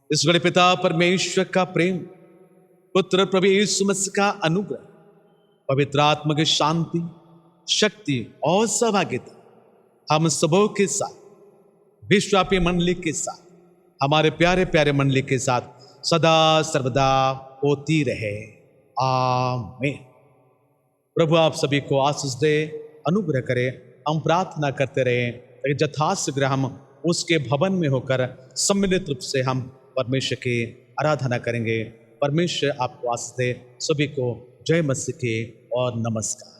इस बड़े पिता परमेश्वर का प्रेम, पुत्र प्रभु यीशु मसीह का अनुग्रह, पवित्र आत्मा की शांति, शक्ति और सहभागिता हम सबों के साथ, विश्वव्यापी मंडली के साथ, हमारे प्यारे प्यारे मंडली के साथ सदा सर्वदा होती रहे, आमीन। प्रभु आप सभी को आशीष दे, अनुग्रह करे। हम प्रार्थना करते रहे ताकि यथाशीघ्र हम उसके भवन में होकर सम्मिलित रूप से हम परमेश्वर की आराधना करेंगे। परमेश्वर आपको आशीष दे। सभी को जय मसीह के और नमस्कार।